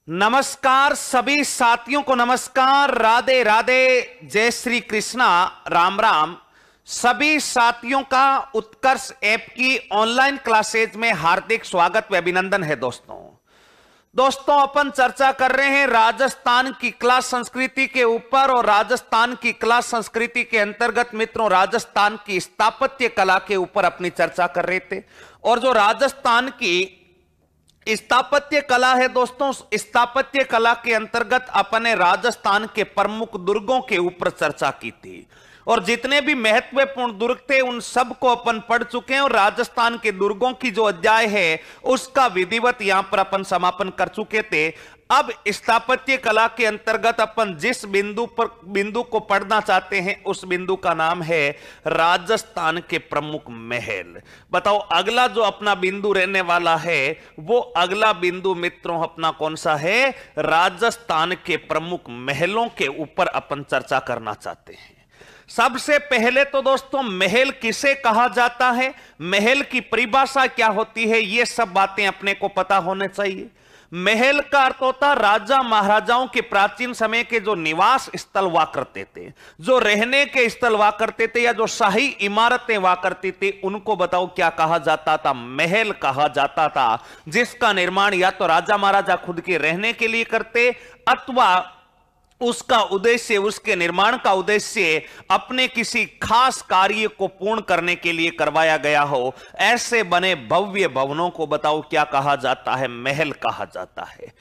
नमस्कार सभी साथियों को नमस्कार, राधे राधे, जय श्री कृष्णा, राम राम। सभी साथियों का उत्कर्ष ऐप की ऑनलाइन क्लासेज में हार्दिक स्वागत व अभिनंदन है। दोस्तों अपन चर्चा कर रहे हैं राजस्थान की कला संस्कृति के ऊपर, और राजस्थान की कला संस्कृति के अंतर्गत मित्रों राजस्थान की स्थापत्य कला के ऊपर अपनी चर्चा कर रहे थे। और जो राजस्थान की स्थापत्य कला है दोस्तों, स्थापत्य कला के अंतर्गत अपने राजस्थान के प्रमुख दुर्गों के ऊपर चर्चा की थी, और जितने भी महत्वपूर्ण दुर्ग थे उन सब को अपन पढ़ चुके हैं। और राजस्थान के दुर्गों की जो अध्याय है उसका विधिवत यहां पर अपन समापन कर चुके थे। अब स्थापत्य कला के अंतर्गत अपन जिस बिंदु को पढ़ना चाहते हैं उस बिंदु का नाम है राजस्थान के प्रमुख महल। बताओ अगला जो अपना बिंदु रहने वाला है वो अगला बिंदु मित्रों अपना कौन सा है? राजस्थान के प्रमुख महलों के ऊपर अपन चर्चा करना चाहते हैं। सबसे पहले तो दोस्तों महल किसे कहा जाता है, महल की परिभाषा क्या होती है, ये सब बातें अपने को पता होने चाहिए। महल का अर्थ होता राजा महाराजाओं के प्राचीन समय के जो निवास स्थल हुआ करते थे, जो रहने के स्थल हुआ करते थे, या जो शाही इमारतें हुआ करती थी, उनको बताओ क्या कहा जाता था? महल कहा जाता था। जिसका निर्माण या तो राजा महाराजा खुद के रहने के लिए करते, अथवा उसका उद्देश्य, उसके निर्माण का उद्देश्य अपने किसी खास कार्य को पूर्ण करने के लिए करवाया गया हो। ऐसे बने भव्य भवनों को बताओ क्या कहा जाता है? महल कहा जाता है।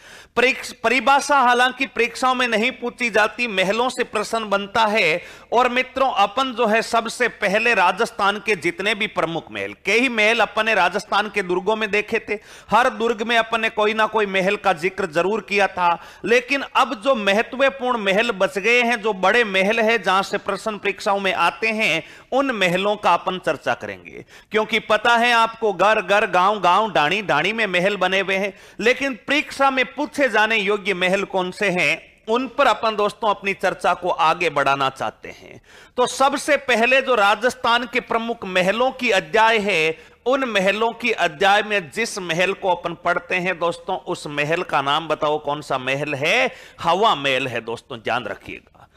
परिभाषा हालांकि परीक्षाओं में नहीं पूछी जाती, महलों से प्रश्न बनता है। और मित्रों अपन जो है सबसे पहले राजस्थान के जितने भी प्रमुख महल, कई महल अपन ने राजस्थान के दुर्गों में देखे थे। हर दुर्ग में अपन ने कोई ना कोई महल का जिक्र जरूर किया था। लेकिन अब जो महत्वपूर्ण महल बच गए हैं, जो बड़े महल है जहां से प्रश्न परीक्षाओं में आते हैं, उन महलों का अपन चर्चा करेंगे। क्योंकि पता है आपको घर घर, गांव गांव, डाणी डाणी में महल बने हुए हैं, लेकिन परीक्षा में पूछे जाने योग्य महल कौन से हैं उन पर अपन दोस्तों अपनी चर्चा को आगे बढ़ाना चाहते हैं। तो सबसे पहले जो राजस्थान के प्रमुख महलों की अध्याय है, उन महलों की अध्याय में जिस महल को अपन पढ़ते हैं दोस्तों, उस महल का नाम बताओ कौन सा महल है? हवा महल है दोस्तों, ध्यान रखिएगा।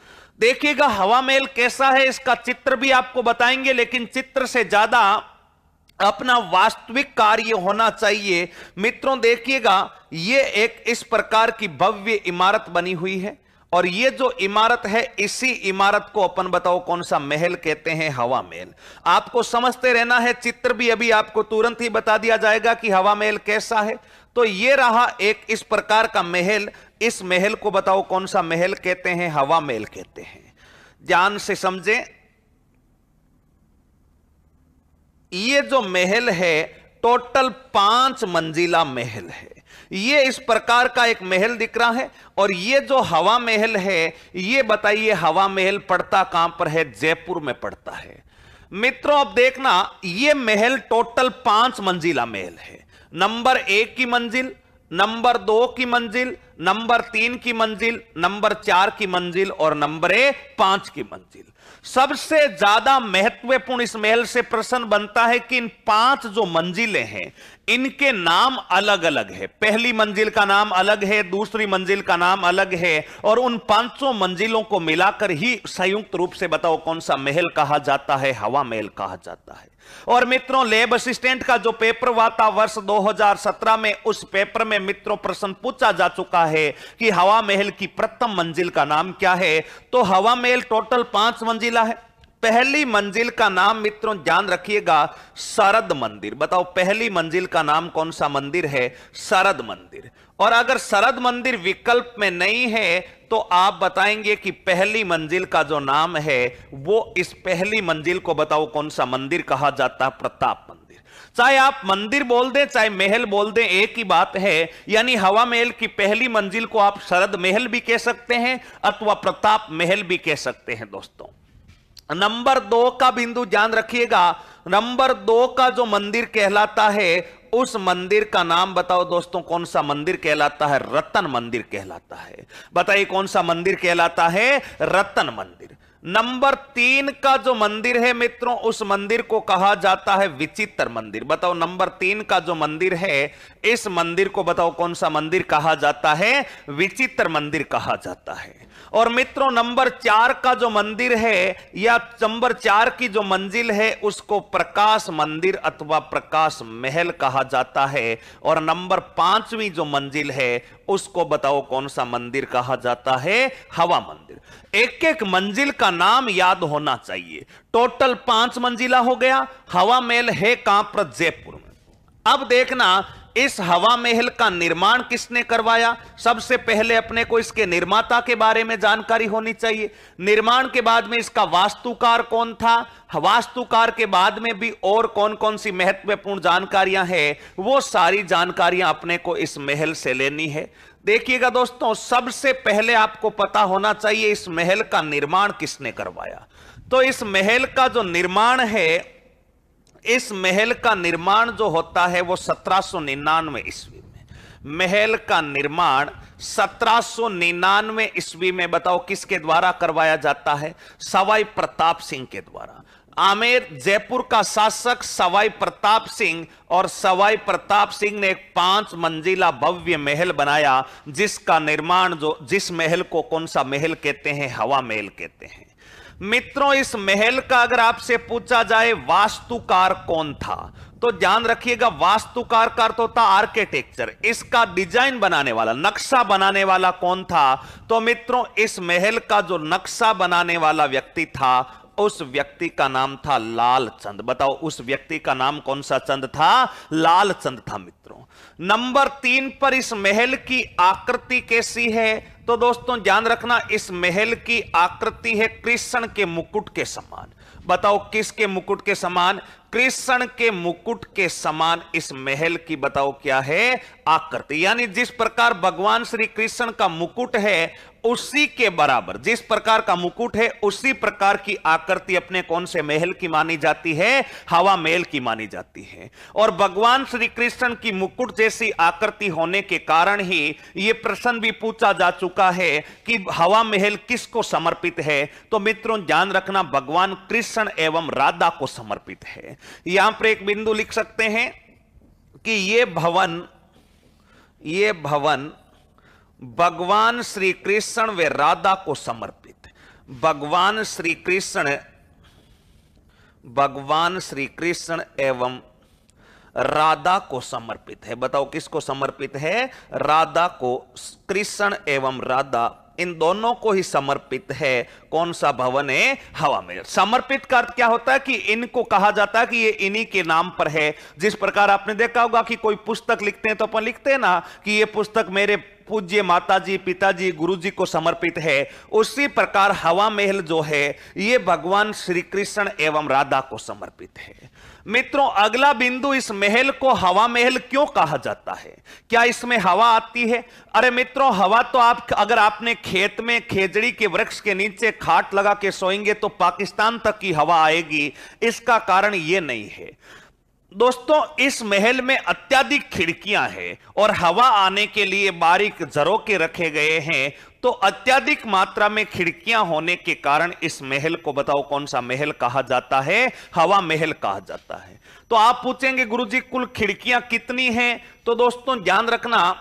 देखिएगा हवा महल कैसा है, इसका चित्र भी आपको बताएंगे, लेकिन चित्र से ज्यादा अपना वास्तविक कार्य होना चाहिए। मित्रों देखिएगा, ये एक इस प्रकार की भव्य इमारत बनी हुई है, और ये जो इमारत है इसी इमारत को अपन बताओ कौन सा महल कहते हैं? हवा महल। आपको समझते रहना है, चित्र भी अभी आपको तुरंत ही बता दिया जाएगा कि हवा महल कैसा है। तो ये रहा एक इस प्रकार का महल, इस महल को बताओ कौन सा महल कहते हैं? हवा महल कहते हैं। ध्यान से समझें, ये जो महल है टोटल 5 मंजिला महल है। ये इस प्रकार का एक महल दिख रहा है। और ये जो हवा महल है, ये बताइए हवा महल पड़ता कहां पर है? जयपुर में पड़ता है। मित्रों अब देखना, ये महल टोटल 5 मंजिला महल है। नंबर 1 की मंजिल, नंबर 2 की मंजिल, नंबर 3 की मंजिल, नंबर 4 की मंजिल और नंबर 5 की मंजिल। सबसे ज्यादा महत्वपूर्ण इस महल से प्रश्न बनता है कि इन 5 जो मंजिलें हैं इनके नाम अलग अलग है। पहली मंजिल का नाम अलग है, दूसरी मंजिल का नाम अलग है, और उन 500 मंजिलों को मिलाकर ही संयुक्त रूप से बताओ कौन सा महल कहा जाता है? हवा महल कहा जाता है। और मित्रों लैब असिस्टेंट का जो पेपर हुआ था वर्ष 2017 में, उस पेपर में मित्रों प्रश्न पूछा जा चुका है कि हवा महल की प्रथम मंजिल का नाम क्या है? तो हवा महल टोटल 5 मंजिला है। पहली मंजिल का नाम मित्रों ध्यान रखिएगा, शरद मंदिर। बताओ पहली मंजिल का नाम कौन सा मंदिर है? शरद मंदिर। और अगर शरद मंदिर विकल्प में नहीं है तो आप बताएंगे कि पहली मंजिल का जो नाम है वो, इस पहली मंजिल को बताओ कौन सा मंदिर कहा जाता है? प्रताप मंदिर। चाहे आप मंदिर बोल दें चाहे महल बोल दें, एक ही बात है। यानी हवा महल की पहली मंजिल को आप शरद महल भी कह सकते हैं अथवा प्रताप महल भी कह सकते हैं दोस्तों। नंबर 2 का बिंदु ध्यान रखिएगा, नंबर 2 का जो मंदिर कहलाता है उस मंदिर का नाम बताओ दोस्तों कौन सा मंदिर कहलाता है? रतन मंदिर कहलाता है। बताइए कौन सा मंदिर कहलाता है? रतन मंदिर। नंबर 3 का जो मंदिर है मित्रों, उस मंदिर को कहा जाता है विचित्र मंदिर। बताओ नंबर 3 का जो मंदिर है, इस मंदिर को बताओ कौन सा मंदिर कहा जाता है? विचित्र मंदिर कहा जाता है। और मित्रों नंबर 4 का जो मंदिर है या नंबर 4 की जो मंजिल है, उसको प्रकाश मंदिर अथवा प्रकाश महल कहा जाता है। और नंबर 5वीं जो मंजिल है, उसको बताओ कौन सा मंदिर कहा जाता है? हवा मंदिर। एक एक मंजिल का नाम याद होना चाहिए। टोटल 5 मंजिला हो गया। हवा महल है कहां पर? जयपुर में। अब देखना, इस हवा महल का निर्माण किसने करवाया? सबसे पहले अपने को इसके निर्माता के बारे में जानकारी होनी चाहिए। निर्माण के बाद में इसका वास्तुकार कौन था? वास्तुकार के बाद में भी और कौन कौन सी महत्वपूर्ण जानकारियां हैं, वो सारी जानकारियां अपने को इस महल से लेनी है। देखिएगा दोस्तों, सबसे पहले आपको पता होना चाहिए इस महल का निर्माण किसने करवाया। तो इस महल का जो निर्माण है, इस महल का निर्माण जो होता है वो 1799 ईस्वी में। महल का निर्माण 1799 ईस्वी में बताओ किसके द्वारा करवाया जाता है? सवाई प्रताप सिंह के द्वारा। आमेर जयपुर का शासक सवाई प्रताप सिंह, और सवाई प्रताप सिंह ने एक 5 मंजिला भव्य महल बनाया, जिसका निर्माण जिस महल को कौन सा महल कहते हैं? हवा महल कहते हैं। मित्रों इस महल का अगर आपसे पूछा जाए वास्तुकार कौन था, तो ध्यान रखिएगा, वास्तुकार का अर्थ होता आर्किटेक्चर। इसका डिजाइन बनाने वाला, नक्शा बनाने वाला कौन था? तो मित्रों इस महल का जो नक्शा बनाने वाला व्यक्ति था, उस व्यक्ति का नाम था लालचंद। बताओ उस व्यक्ति का नाम कौन सा चंद था? लालचंद था मित्रों। नंबर 3 पर इस महल की आकृति कैसी है? तो दोस्तों ध्यान रखना, इस महल की आकृति है कृष्ण के मुकुट के समान। बताओ किसके मुकुट के समान? कृष्ण के मुकुट के समान इस महल की बताओ क्या है? आकृति। यानी जिस प्रकार भगवान श्री कृष्ण का मुकुट है, उसी के बराबर, जिस प्रकार का मुकुट है उसी प्रकार की आकृति अपने कौन से महल की मानी जाती है? हवा महल की मानी जाती है। और भगवान श्री कृष्ण की मुकुट जैसी आकृति होने के कारण ही यह प्रश्न भी पूछा जा चुका है कि हवा महल किसको समर्पित है? तो मित्रों ध्यान रखना, भगवान कृष्ण एवं राधा को समर्पित है। यहां पर एक बिंदु लिख सकते हैं कि यह भवन भगवान श्री कृष्ण व राधा को समर्पित। भगवान श्री कृष्ण एवं राधा को समर्पित है। बताओ किसको समर्पित है? राधा को। कृष्ण एवं राधा इन दोनों को ही समर्पित है। कौन सा भवन है? हवा महल। समर्पित का अर्थ क्या होता है कि इनको कहा जाता है कि ये इन्हीं के नाम पर है। जिस प्रकार आपने देखा होगा कि कोई पुस्तक लिखते हैं तो अपन लिखते हैं ना कि ये पुस्तक मेरे पूज्य माताजी, पिताजी, गुरुजी को समर्पित है। उसी प्रकार हवा महल जो है ये भगवान श्री कृष्ण एवं राधा को समर्पित है। मित्रों अगला बिंदु, इस महल को हवा महल क्यों कहा जाता है? क्या इसमें हवा आती है? अरे मित्रों हवा तो अगर आपने खेत में खेजड़ी के वृक्ष के नीचे खाट लगा के सोएंगे तो पाकिस्तान तक की हवा आएगी। इसका कारण यह नहीं है दोस्तों, इस महल में अत्यधिक खिड़कियां हैं और हवा आने के लिए बारीक झरोखे रखे गए हैं। तो अत्यधिक मात्रा में खिड़कियां होने के कारण इस महल को बताओ कौन सा महल कहा जाता है? हवा महल कहा जाता है। तो आप पूछेंगे गुरुजी कुल खिड़कियां कितनी हैं? तो दोस्तों ध्यान रखना,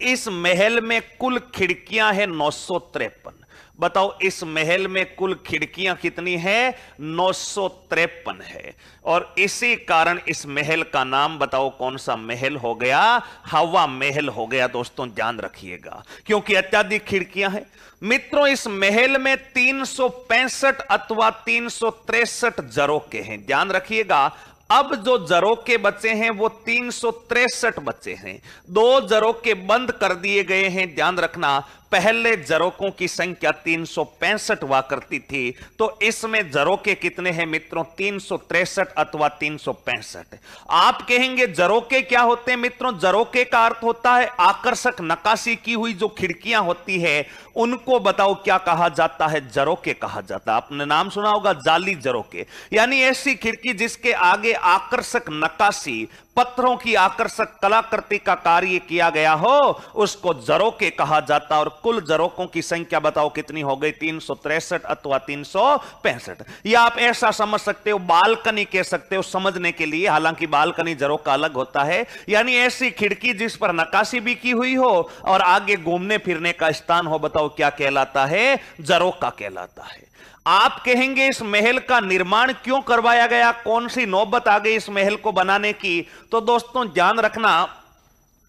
इस महल में कुल खिड़कियां हैं 953। बताओ इस महल में कुल खिड़कियां कितनी है? 953 है। और इसी कारण इस महल का नाम बताओ कौन सा महल हो गया? हवा महल हो गया। दोस्तों ध्यान रखिएगा, क्योंकि अत्यधिक खिड़कियां हैं। मित्रों इस महल में 365 अथवा 363 झरोखे हैं। ध्यान रखिएगा, अब जो झरोखे बचे हैं वो 363 बचे हैं। 2 झरोखे बंद कर दिए गए हैं। ध्यान रखना, पहले झरोकों की संख्या 365 हुआ करती थी, तो इसमें झरोके कितने हैं मित्रों? 363 अथवा 365। आप कहेंगे झरोके क्या होते हैं? मित्रों झरोके का अर्थ होता है आकर्षक नक्काशी की हुई जो खिड़कियां होती है, उनको बताओ क्या कहा जाता है? झरोके कहा जाता है। आपने नाम सुना होगा जाली झरोके, यानी ऐसी खिड़की जिसके आगे आकर्षक नक्काशी पत्थरों की आकर्षक कलाकृति का कार्य किया गया हो, उसको जरोके कहा जाता। और कुल जरोकों की संख्या बताओ कितनी हो गई, 363 अथवा 365। या आप ऐसा समझ सकते हो, बालकनी कह सकते हो समझने के लिए, हालांकि बालकनी जरोका अलग होता है। यानी ऐसी खिड़की जिस पर नक्काशी भी की हुई हो और आगे घूमने फिरने का स्थान हो, बताओ क्या कहलाता है, जरोका कहलाता है। आप कहेंगे इस महल का निर्माण क्यों करवाया गया, कौन सी नौबत आ गई इस महल को बनाने की। तो दोस्तों ध्यान रखना,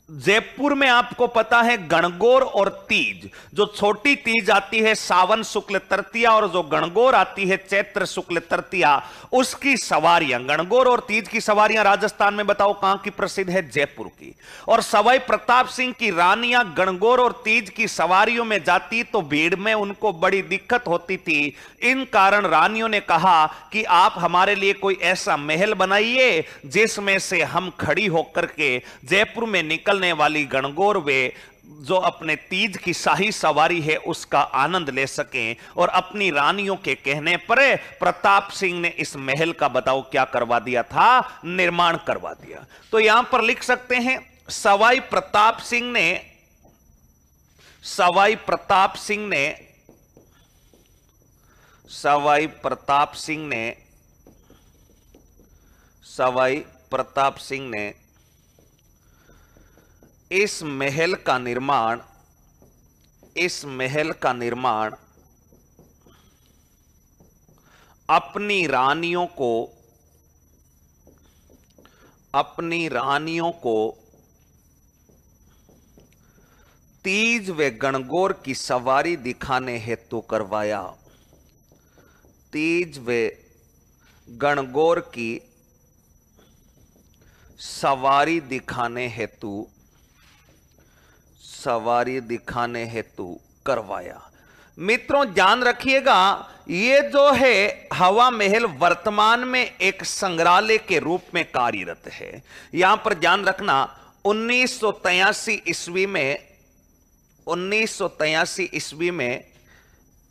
जयपुर में आपको पता है गणगौर और तीज, जो छोटी तीज आती है सावन शुक्ल तृतीया और जो गणगौर आती है चैत्र शुक्ल तृतीया, उसकी सवारियां, गणगौर और तीज की सवारियां राजस्थान में बताओ कहां की प्रसिद्ध है, जयपुर की। और सवाई प्रताप सिंह की रानियां गणगौर और तीज की सवारियों में जाती तो भीड़ में उनको बड़ी दिक्कत होती थी। इन कारण रानियों ने कहा कि आप हमारे लिए कोई ऐसा महल बनाइए जिसमें से हम खड़ी होकर के जयपुर में निकल वाली गणगौर वे जो अपने तीज की शाही सवारी है उसका आनंद ले सकें। और अपनी रानियों के कहने पर प्रताप सिंह ने इस महल का बताओ क्या करवा दिया था, निर्माण करवा दिया। तो यहां पर लिख सकते हैं सवाई प्रताप सिंह ने सवाई प्रताप सिंह ने इस महल का निर्माण अपनी रानियों को तीज व गणगौर की सवारी दिखाने हेतु करवाया। तीज व गणगौर की सवारी दिखाने हेतु करवाया। मित्रों ध्यान रखिएगा, ये जो है हवा महल वर्तमान में एक संग्रहालय के रूप में कार्यरत है। यहां पर ध्यान रखना 1983 ईस्वी में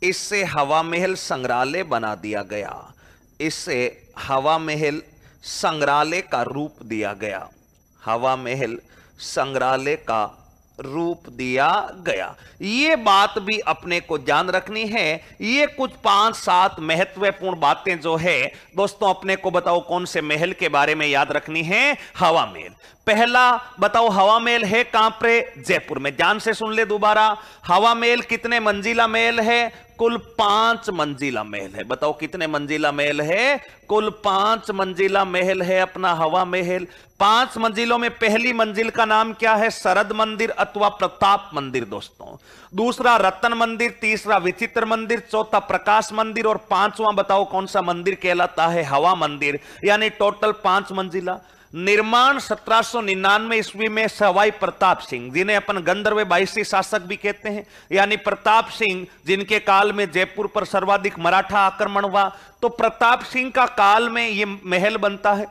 इससे हवा महल संग्रहालय बना दिया गया। इससे हवा महल संग्रहालय का रूप दिया गया। हवा महल संग्रहालय का रूप दिया गया। ये बात भी अपने को ध्यान रखनी है। ये कुछ 5-7 महत्वपूर्ण बातें जो है दोस्तों अपने को बताओ कौन से महल के बारे में याद रखनी है, हवा महल। पहला बताओ हवा महल है कहां पे, जयपुर में। ध्यान से सुन ले दोबारा, हवा महल कितने मंजिला महल है, कुल 5 मंजिला महल है। बताओ कितने मंजिला महल है, कुल 5 मंजिला महल है अपना हवा महल। 5 मंजिलों में पहली मंजिल का नाम क्या है, शरद मंदिर अथवा प्रताप मंदिर दोस्तों। दूसरा रतन मंदिर, तीसरा विचित्र मंदिर, चौथा प्रकाश मंदिर और 5वां बताओ कौन सा मंदिर कहलाता है, हवा मंदिर। यानी टोटल 5 मंजिला। निर्माण 1799 ईस्वी में सवाई प्रताप सिंह, जिन्हें अपन गंधर्व बाईसी शासक भी कहते हैं, यानी प्रताप सिंह जिनके काल में जयपुर पर सर्वाधिक मराठा आक्रमण हुआ, तो प्रताप सिंह का काल में यह महल बनता है।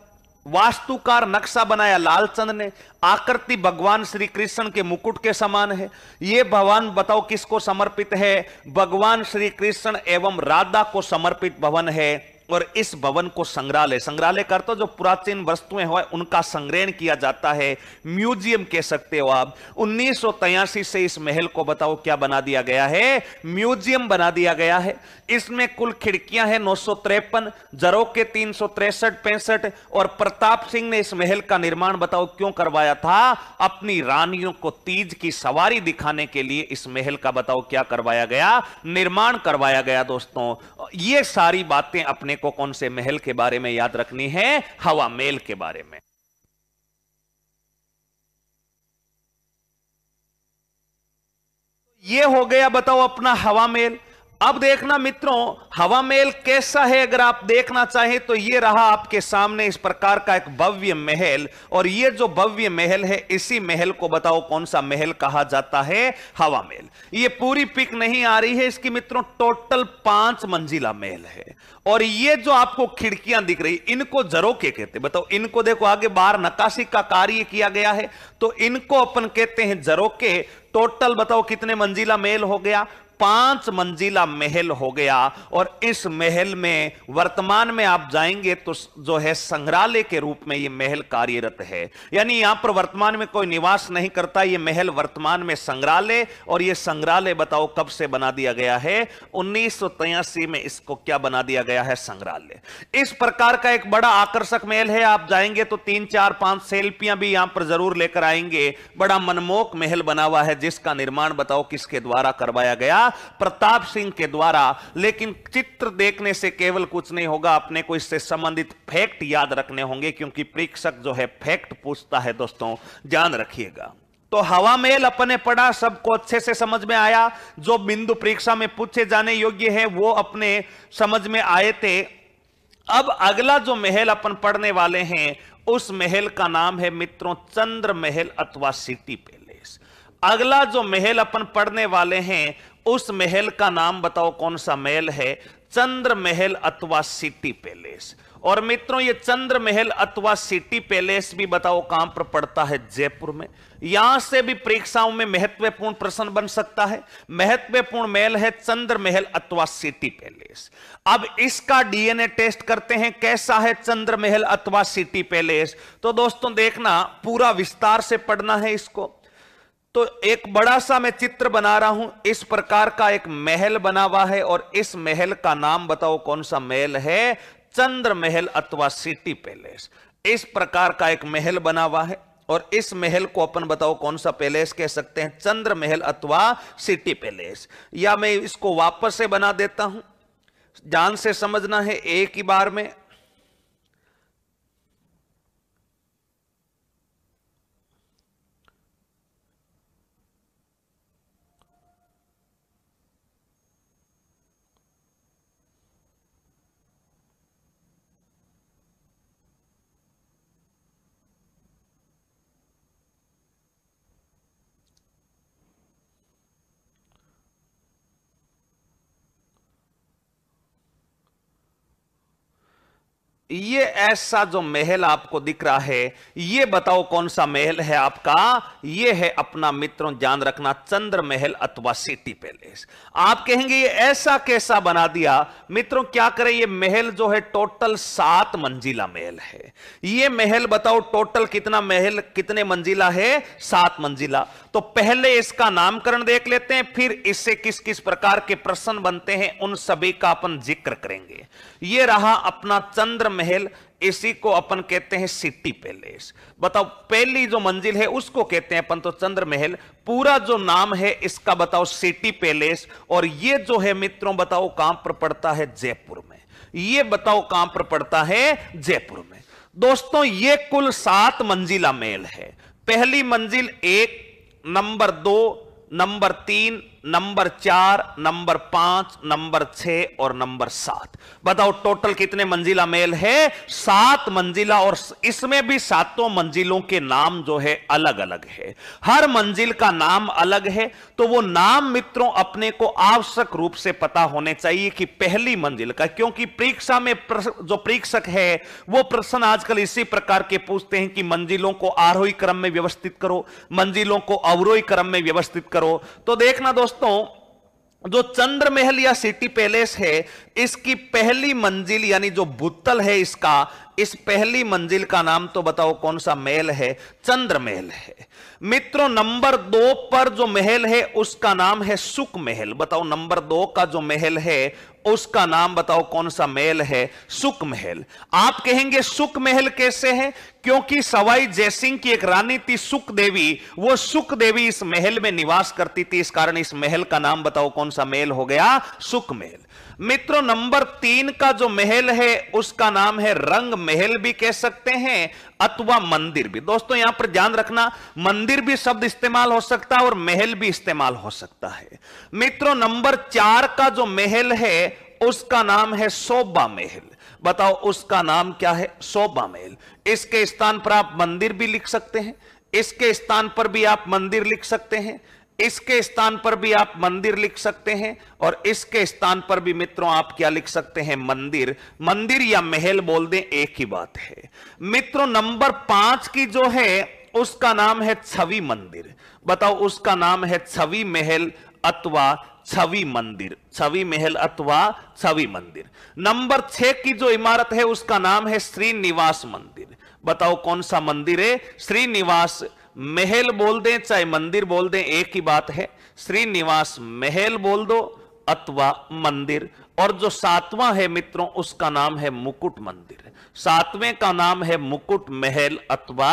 वास्तुकार नक्शा बनाया लालचंद ने। आकृति भगवान श्री कृष्ण के मुकुट के समान है। यह भवन बताओ किसको समर्पित है, भगवान श्री कृष्ण एवं राधा को समर्पित भवन है। और इस भवन को संग्रहालय कर तो जो प्राचीन वस्तुएं हो उनका संग्रहण किया जाता है, म्यूजियम कह सकते हो आप। 1983 से इस महल को बताओ क्या बना दिया गया है, म्यूजियम बना दिया गया है। इसमें कुल खिड़कियां हैं 953, झरोके 363-65। और प्रताप सिंह ने इस महल का निर्माण बताओ क्यों करवाया था, अपनी रानियों को तीज की सवारी दिखाने के लिए इस महल का बताओ क्या करवाया गया, निर्माण करवाया गया दोस्तों। ये सारी बातें अपने को कौन से महल के बारे में याद रखनी है, हवा महल के बारे में। ये हो गया बताओ अपना हवा महल। अब देखना मित्रों हवा महल कैसा है, अगर आप देखना चाहें तो ये रहा आपके सामने इस प्रकार का एक भव्य महल। और ये जो भव्य महल है इसी महल को बताओ कौन सा महल कहा जाता है, हवा महल। ये पूरी पिक नहीं आ रही है इसकी मित्रों, टोटल 5 मंजिला महल है। और ये जो आपको खिड़कियां दिख रही इनको झरोके कहते, बताओ इनको देखो आगे बाहर नक्काशी का कार्य किया गया है तो इनको अपन कहते हैं झरोके। टोटल बताओ कितने मंजिला महल हो गया, 5 मंजिला महल हो गया। और इस महल में वर्तमान में आप जाएंगे तो जो है संग्रहालय के रूप में यह महल कार्यरत है। यानी यहां पर वर्तमान में कोई निवास नहीं करता, यह महल वर्तमान में संग्रहालय। और यह संग्रहालय बताओ कब से बना दिया गया है? 1983 में इसको क्या बना दिया गया है? संग्रहालय। इस प्रकार का एक बड़ा आकर्षक महल है। आप जाएंगे तो 3 4 5 सेल्फियां भी यहां पर जरूर लेकर आएंगे। बड़ा मनमोहक महल बना हुआ है, जिसका निर्माण बताओ किसके द्वारा करवाया गया? प्रताप सिंह के द्वारा। लेकिन चित्र देखने से केवल कुछ नहीं होगा, अपने को इससे संबंधित फैक्ट याद रखने होंगे, क्योंकि परीक्षक जो है फैक्ट पूछता है दोस्तों, ध्यान रखिएगा। तो हवा महल अपने पढ़ा, सबको अच्छे से समझ में आया। जो बिंदु परीक्षा में पूछे जाने योग्य है वो अपने समझ में आए थे। अब अगला जो महल अपन पढ़ने वाले हैं उस महल का नाम है मित्रों चंद्र महल अथवा सिटी पैलेस। अगला जो महल अपन पढ़ने वाले हैं उस महल का नाम बताओ कौन सा महल है? चंद्र महल अथवा सिटी पैलेस। और मित्रों ये चंद्र महल अथवा सिटी पैलेस भी बताओ कहां पर पड़ता है? जयपुर में। यहां से भी परीक्षाओं में महत्वपूर्ण प्रश्न बन सकता है। महत्वपूर्ण महल है चंद्र महल अथवा सिटी पैलेस। अब इसका डीएनए टेस्ट करते हैं, कैसा है चंद्र महल अथवा सिटी पैलेस। तो दोस्तों देखना, पूरा विस्तार से पढ़ना है इसको। तो एक बड़ा सा मैं चित्र बना रहा हूं, इस प्रकार का एक महल बना हुआ है और इस महल का नाम बताओ कौन सा महल है? चंद्र महल अथवा सिटी पैलेस। इस प्रकार का एक महल बना हुआ है और इस महल को अपन बताओ कौन सा पैलेस कह सकते हैं? चंद्र महल अथवा सिटी पैलेस। या मैं इसको वापस से बना देता हूं, ध्यान से समझना है एक ही बार में। ये ऐसा जो महल आपको दिख रहा है, ये बताओ कौन सा महल है आपका? ये है अपना मित्रों, ध्यान रखना, चंद्र महल अथवा सिटी पैलेस। आप कहेंगे ये ऐसा कैसा बना दिया? मित्रों क्या करें, ये महल जो है टोटल 7 मंजिला महल है। ये महल बताओ टोटल कितना महल कितने मंजिला है? 7 मंजिला। तो पहले इसका नामकरण देख लेते हैं, फिर इससे किस किस प्रकार के प्रश्न बनते हैं उन सभी का अपन जिक्र करेंगे। ये रहा अपना चंद्र महल, इसी को अपन कहते हैं सिटी पैलेस। बताओ पहली जो मंजिल है उसको कहते हैं अपन तो चंद्र महल, पूरा जो नाम है इसका बताओ सिटी पैलेस। और ये जो है मित्रों बताओ कहां पर पड़ता है? जयपुर में। ये बताओ कहां पर पड़ता है? जयपुर में। दोस्तों ये कुल 7 मंजिला महल है। पहली मंजिल 1, number 2, number 3, number 4, number 5, number 6 और नंबर 7। बताओ टोटल कितने मंजिला महल है? 7 मंजिला। और इसमें भी 7 मंजिलों के नाम जो है अलग अलग है। हर मंजिल का नाम अलग है। तो वो नाम मित्रों अपने को आवश्यक रूप से पता होने चाहिए कि पहली मंजिल का, क्योंकि परीक्षा में जो परीक्षक है वो प्रश्न आजकल इसी प्रकार के पूछते हैं कि मंजिलों को आरोही क्रम में व्यवस्थित करो, मंजिलों को अवरोही क्रम में व्यवस्थित करो। तो देखना दोस्तों, जो चंद्र महल या सिटी पैलेस है, इसकी पहली मंजिल यानी जो भूतल है इसका, इस पहली मंजिल का नाम तो बताओ कौन सा महल है? चंद्र महल है। मित्रों नंबर 2 पर जो महल है उसका नाम है सुख महल। बताओ नंबर 2 का जो महल है उसका नाम बताओ कौन सा महल है? सुख महल। आप कहेंगे सुख महल कैसे है? क्योंकि सवाई जयसिंह की एक रानी थी सुख देवी, वो सुख देवी इस महल में निवास करती थी, इस कारण इस महल का नाम बताओ कौन सा महल हो गया? सुख महल। मित्रों नंबर 3 का जो महल है उसका नाम है रंग महल भी कह सकते हैं अथवा मंदिर भी। दोस्तों यहां पर ध्यान रखना, मंदिर भी शब्द इस्तेमाल हो सकता है और महल भी इस्तेमाल हो सकता है। मित्रों नंबर 4 का जो महल है उसका नाम है शोभा महल। बताओ उसका नाम क्या है? शोभा महल। इसके स्थान पर आप मंदिर भी लिख सकते हैं, इसके स्थान पर भी आप मंदिर लिख सकते हैं, इसके स्थान पर भी आप मंदिर लिख सकते हैं और इसके स्थान पर भी मित्रों आप क्या लिख सकते हैं? मंदिर। मंदिर या महल बोल दें एक ही बात है। मित्रों नंबर 5 की जो है उसका नाम है छवि मंदिर। बताओ उसका नाम है छवि महल अथवा छवि मंदिर, छवि महल अथवा छवि मंदिर। नंबर 6 की जो इमारत है उसका नाम है श्रीनिवास मंदिर। बताओ कौन सा मंदिर है? श्रीनिवास। महल बोल दें चाहे मंदिर बोल दें एक ही बात है, श्रीनिवास महल बोल दो अथवा मंदिर। और जो 7वां है मित्रों उसका नाम है मुकुट मंदिर। 7वें का नाम है मुकुट महल अथवा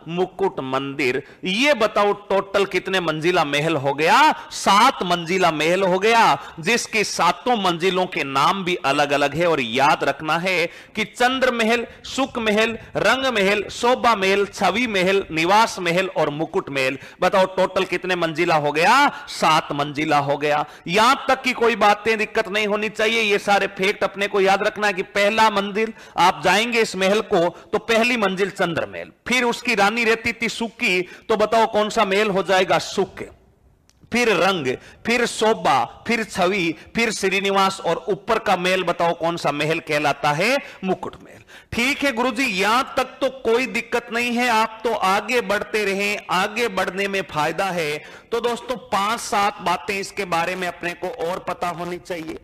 मुकुट मंदिर। ये बताओ टोटल कितने मंजिला महल हो गया? 7 मंजिला महल हो गया, जिसकी 7 मंजिलों के नाम भी अलग अलग है। और याद रखना है कि चंद्र महल, सुख महल, रंग महल, शोभा महल, छवि महल, निवास महल और मुकुट महल। बताओ टोटल कितने मंजिला हो गया? 7 मंजिला हो गया। यहां तक की कोई बातें दिक्कत नहीं होनी चाहिए। ये सारे फैक्ट अपने को याद रखना है कि पहला मंजिल आप जाएंगे इस महल को तो पहली मंजिल चंद्र महल, फिर उसकी रानी रहती थी सुख की, तो बताओ कौन सा महल हो जाएगा? सुख। फिर रंग, फिर शोभा, फिर छवि, फिर श्रीनिवास और ऊपर का महल बताओ कौन सा महल कहलाता है? मुकुट महल। ठीक है गुरुजी, यहां तक तो कोई दिक्कत नहीं है, आप तो आगे बढ़ते रहें, आगे बढ़ने में फायदा है। तो दोस्तों 5-7 बातें इसके बारे में अपने को और पता होनी चाहिए।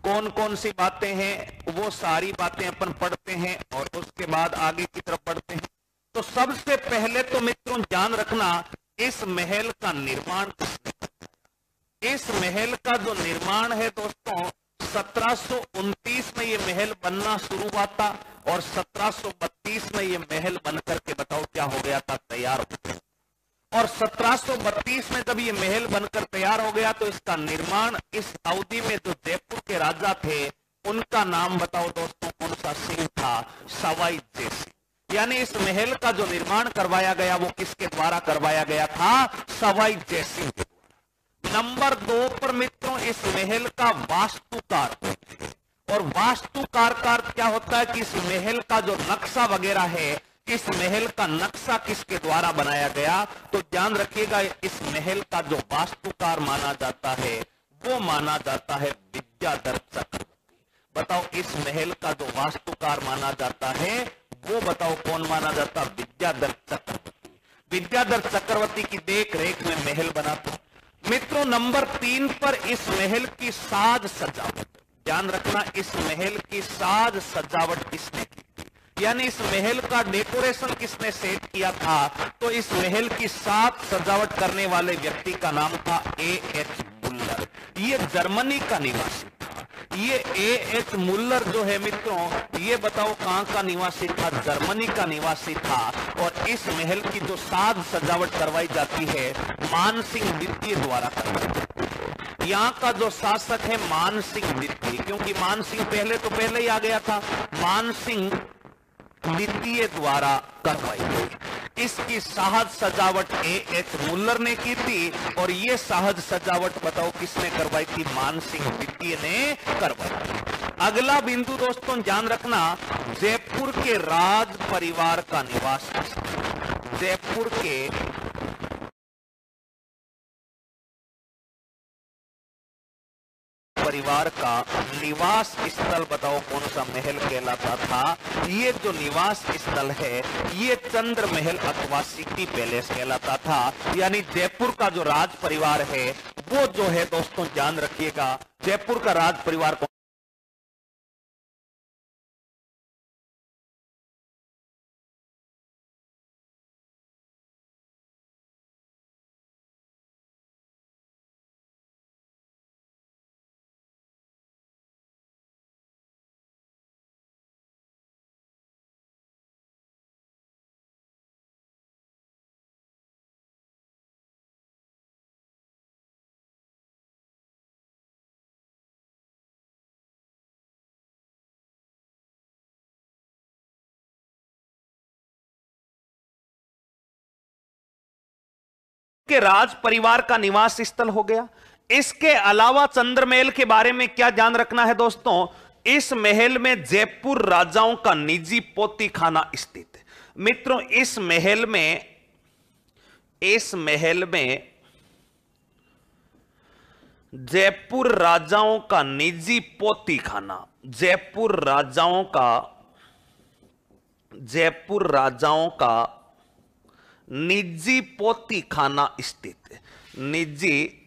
कौन कौन सी बातें हैं वो सारी बातें अपन पढ़ते हैं और उसके बाद आगे की तरफ बढ़ते हैं। तो सबसे पहले तो मित्रों ध्यान रखना, इस महल का निर्माण, इस महल का जो निर्माण है दोस्तों 1729 में ये महल बनना शुरू हुआ था और 1732 में ये महल बनकर के बताओ क्या हो गया था? तैयार हो गया। और 1732 में जब ये महल बनकर तैयार हो गया तो इसका निर्माण इस अवधि में जो जयपुर के राजा थे उनका नाम बताओ दोस्तों कौन सा सिंह था? सवाई जय सिंह। यानी इस महल का जो निर्माण करवाया गया वो किसके द्वारा करवाया गया था? सवाई जय सिंह के द्वारा। नंबर 2 पर मित्रों इस महल का वास्तुकार, और वास्तुकार का अर्थ क्या होता है कि इस महल का जो नक्शा वगैरह है, इस महल का नक्शा किसके द्वारा बनाया गया? तो ध्यान रखिएगा, इस महल का जो वास्तुकार माना जाता है वो माना जाता है विद्याधर चक्रवर्ती। बताओ इस महल का जो वास्तुकार माना जाता है वो बताओ कौन माना जाता? विद्याधर चक्रवर्ती। विद्याधर चक्रवर्ती की देख रेख में महल बना था। मित्रों नंबर 3 पर इस महल की साज सजावट, ध्यान रखना इस महल की साज सजावट किसने की? यानी इस महल का डेकोरेशन किसने सेट किया था? तो इस महल की साज सजावट करने वाले व्यक्ति का नाम था A.H. मुल्लर। ये जर्मनी का निवासी था। ये A.H. मुल्लर जो है मित्रों, ये बताओ कहां का निवासी था? जर्मनी का निवासी था। और इस महल की जो साज सजावट करवाई जाती है मानसिंह द्वितीय द्वारा करवाई जाती है। यहाँ का जो शासक है मानसिंह द्वितीय, क्योंकि मानसिंह पहले ही आ गया था, मानसिंह द्वितीय द्वारा करवाई गई। इसकी सहज सजावट A.H. मुल्लर ने की थी और ये सहज सजावट बताओ किसने करवाई थी? मानसिंह द्वितीय ने करवाई थी। अगला बिंदु दोस्तों ध्यान रखना, जयपुर के राज परिवार का निवास, जयपुर के परिवार का निवास स्थल बताओ कौन सा महल कहलाता था? ये जो निवास स्थल है ये चंद्र महल अथवा सिटी पैलेस कहलाता था। यानी जयपुर का जो राज परिवार है वो जो है दोस्तों ध्यान रखिएगा, जयपुर का राज परिवार को के राज परिवार का निवास स्थल हो गया। इसके अलावा चंद्र महल के बारे में क्या ध्यान रखना है दोस्तों? इस महल में जयपुर राजाओं का निजी पोतीखाना स्थित है। मित्रों इस महल में जयपुर राजाओं का निजी पोतीखाना, जयपुर राजाओं का निजी पोतीखाना स्थित है। निजी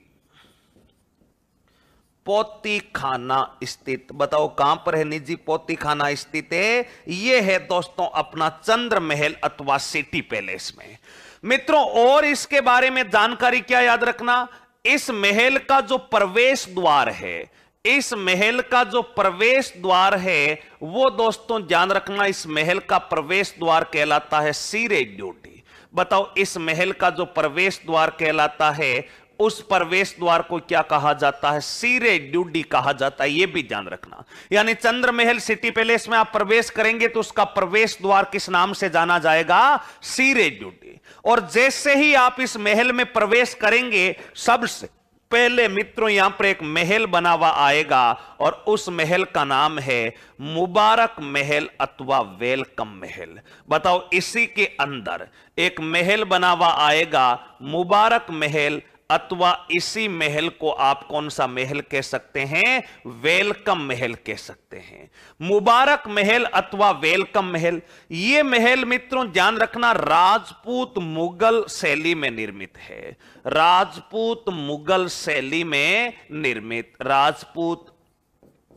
पोती खाना स्थित। बताओ कहां पर है निजी पोती खाना स्थित है? यह है दोस्तों अपना चंद्र महल अथवा सिटी पैलेस में। मित्रों और इसके बारे में जानकारी क्या याद रखना, इस महल का जो प्रवेश द्वार है, इस महल का जो प्रवेश द्वार है वो दोस्तों ध्यान रखना, इस महल का प्रवेश द्वार कहलाता है सीरे ड्यूटी। बताओ इस महल का जो प्रवेश द्वार कहलाता है, उस प्रवेश द्वार को क्या कहा जाता है? सीरे ड्यूटी कहा जाता है, यह भी ध्यान रखना। यानी चंद्र महल सिटी पैलेस में आप प्रवेश करेंगे तो उसका प्रवेश द्वार किस नाम से जाना जाएगा? सीरे ड्यूटी। और जैसे ही आप इस महल में प्रवेश करेंगे सबसे पहले मित्रों यहां पर एक महल बना हुआ आएगा और उस महल का नाम है मुबारक महल अथवा वेलकम महल। बताओ इसी के अंदर एक महल बना हुआ आएगा मुबारक महल, अथवा इसी महल को आप कौन सा महल कह सकते हैं? वेलकम महल कह सकते हैं। मुबारक महल अथवा वेलकम महल, यह महल मित्रों ध्यान रखना राजपूत मुगल शैली में निर्मित है। राजपूत मुगल शैली में निर्मित, राजपूत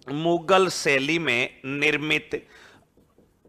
मुगल शैली में निर्मित।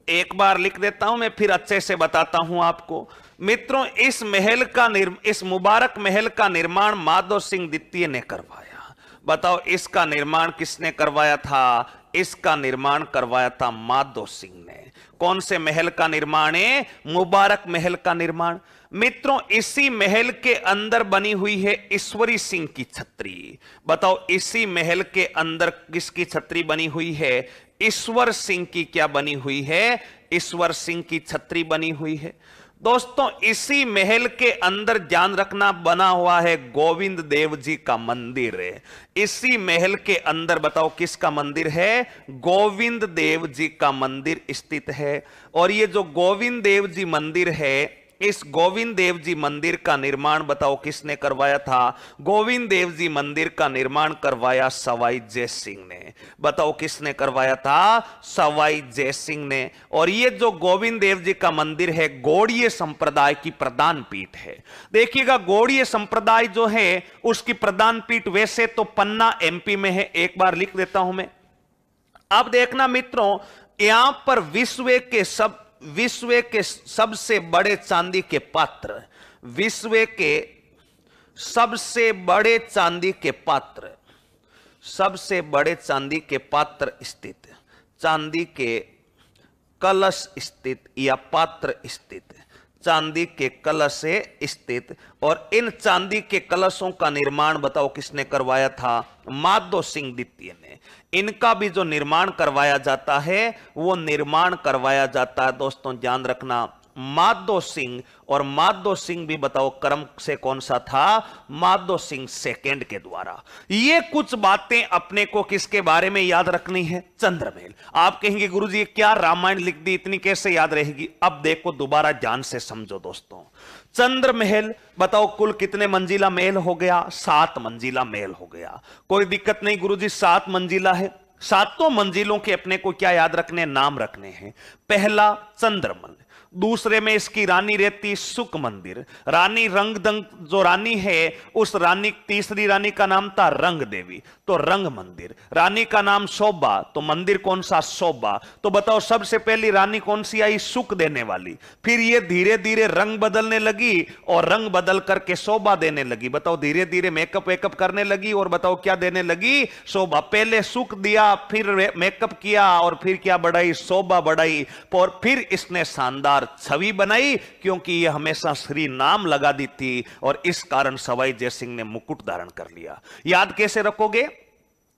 एक बार लिख देता हूं मैं, फिर अच्छे से बताता हूं आपको। मित्रों इस महल का इस मुबारक महल का निर्माण माधव सिंह द्वितीय ने करवाया। बताओ इसका निर्माण किसने करवाया था? इसका निर्माण करवाया था माधव सिंह ने। कौन से महल का निर्माण है? मुबारक महल का निर्माण। मित्रों इसी महल के अंदर बनी हुई है ईश्वरी सिंह की छतरी। बताओ इसी महल के अंदर किसकी छतरी बनी हुई है? ईश्वर सिंह की क्या बनी हुई है? ईश्वर सिंह की छतरी बनी हुई है। दोस्तों इसी महल के अंदर ध्यान रखना बना हुआ है गोविंद देव जी का मंदिर है। इसी महल के अंदर बताओ किसका मंदिर है? गोविंद देव जी का मंदिर स्थित है। और ये जो गोविंद देव जी मंदिर है, इस गोविंद देव जी मंदिर का निर्माण बताओ किसने करवाया था? गोविंद देव जी मंदिर का निर्माण करवाया सवाई जय सिंह ने। बताओ किसने करवाया था? सवाई जय सिंह ने। और ये जो गोविंद देव जी का मंदिर है गौड़ीय संप्रदाय की प्रधान पीठ है। देखिएगा गौड़ीय संप्रदाय जो है उसकी प्रधान पीठ वैसे तो पन्ना एमपी में है, एक बार लिख देता हूं मैं। अब देखना मित्रों यहां पर विश्व के सबसे बड़े चांदी के पात्र, विश्व के सबसे बड़े चांदी के पात्र, सबसे बड़े चांदी के पात्र स्थित, चांदी के कलश स्थित या पात्र स्थित, चांदी के कलश से स्थित। और इन चांदी के कलशों का निर्माण बताओ किसने करवाया था? माधव सिंह द्वितीय ने। इनका भी जो निर्माण करवाया जाता है वो निर्माण करवाया जाता है दोस्तों ध्यान रखना माधव सिंह। और माधव सिंह भी बताओ क्रम से कौन सा था? माधव सिंह सेकंड के द्वारा। ये कुछ बातें अपने को किसके बारे में याद रखनी है? चंद्रमहल। आप कहेंगे गुरुजी क्या रामायण लिख दी, इतनी कैसे याद रहेगी? अब देखो दोबारा ध्यान से समझो दोस्तों। चंद्रमहल बताओ कुल कितने मंजिला महल हो गया? 7 मंजिला महल हो गया। कोई दिक्कत नहीं गुरुजी 7 मंजिला है। 7 मंजिलों के अपने को क्या याद रखने? नाम रखने हैं। पहला चंद्रमल, दूसरे में इसकी रानी रहती सुख मंदिर, रानी रंगदंग जो रानी है उस रानी, तीसरी रानी का नाम था रंग देवी तो रंग मंदिर, रानी का नाम शोभा तो मंदिर कौन सा? शोभा। तो बताओ सबसे पहली रानी कौन सी आई? सुख देने वाली। फिर ये धीरे धीरे रंग बदलने लगी और रंग बदल करके शोभा देने लगी। बताओ धीरे धीरे मेकअप वेकअप करने लगी और बताओ क्या देने लगी? शोभा। पहले सुख दिया, फिर मेकअप किया और फिर क्या बढ़ाई? शोभा बढ़ाई। और फिर इसने शानदार छवि बनाई क्योंकि यह हमेशा श्री नाम लगा दी थी और इस कारण सवाई जय सिंह ने मुकुट धारण कर लिया। याद कैसे रखोगे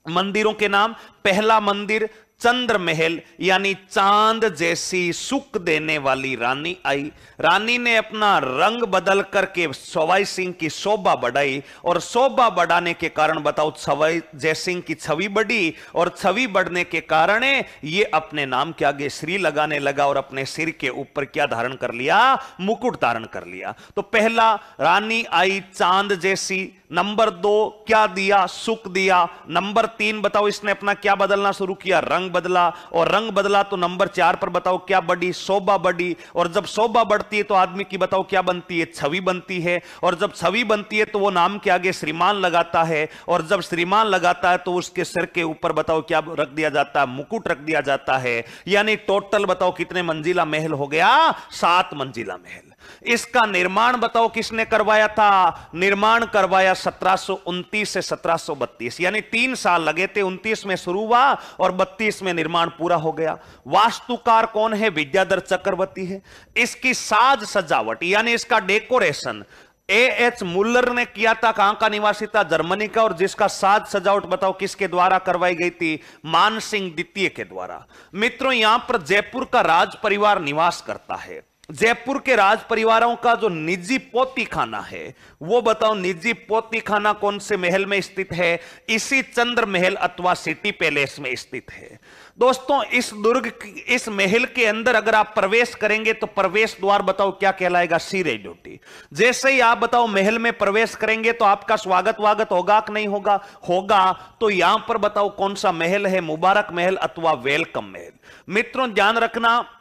मंदिरों के नाम? पहला मंदिर चंद्रमहल यानी चांद जैसी सुख देने वाली रानी आई। रानी ने अपना रंग बदल करके सवाई सिंह की शोभा बढ़ाई और शोभा बढ़ाने के कारण बताओ सवाई जय सिंह की छवि बढ़ी और छवि बढ़ने के कारण ये अपने नाम के आगे श्री लगाने लगा और अपने सिर के ऊपर क्या धारण कर लिया? मुकुट धारण कर लिया। तो पहला रानी आई चांद जैसी। नंबर 2 क्या दिया? सुख दिया। नंबर 3 बताओ इसने अपना क्या बदलना शुरू किया? रंग रंग बदला, और रंग बदला तो नंबर 4 पर बताओ क्या बढ़ी, शोभा बढ़ी। और जब शोभा बढ़ती है तो आदमी की बताओ क्या बनती है, छवि बनती है। और जब छवि बनती है तो वो नाम के आगे श्रीमान लगाता है, और जब श्रीमान लगाता है तो उसके सिर के ऊपर बताओ क्या रख दिया जाता है, मुकुट रख दिया जाता है। यानी टोटल बताओ कितने मंजिला महल हो गया, 7 मंजिला महल। इसका निर्माण बताओ किसने करवाया था, निर्माण करवाया 1729 से 1732, यानी 3 साल लगे थे। 29 में शुरू हुआ और 32 में निर्माण पूरा हो गया। वास्तुकार कौन है, विद्याधर चक्रवर्ती है। इसकी साज सजावट यानी इसका डेकोरेशन एएच मुल्लर ने किया था। कहां का निवासी था, जर्मनी का। और जिसका साज सजावट बताओ किसके द्वारा करवाई गई थी, मानसिंह द्वितीय के द्वारा। मित्रों, यहां पर जयपुर का राज परिवार निवास करता है। जयपुर के राज परिवारों का जो निजी पोती खाना है, वो बताओ निजी पोती खाना कौन से महल में स्थित है, इसी चंद्र महल अथवा सिटी पैलेस में स्थित है। दोस्तों, इस दुर्ग, इस महल के अंदर अगर आप प्रवेश करेंगे तो प्रवेश द्वार बताओ क्या कहलाएगा, सीरे ड्यूटी। जैसे ही आप बताओ महल में प्रवेश करेंगे तो आपका स्वागत होगा कि नहीं होगा, होगा। तो यहां पर बताओ कौन सा महल है, मुबारक महल अथवा वेलकम महल। मित्रों, ध्यान रखना,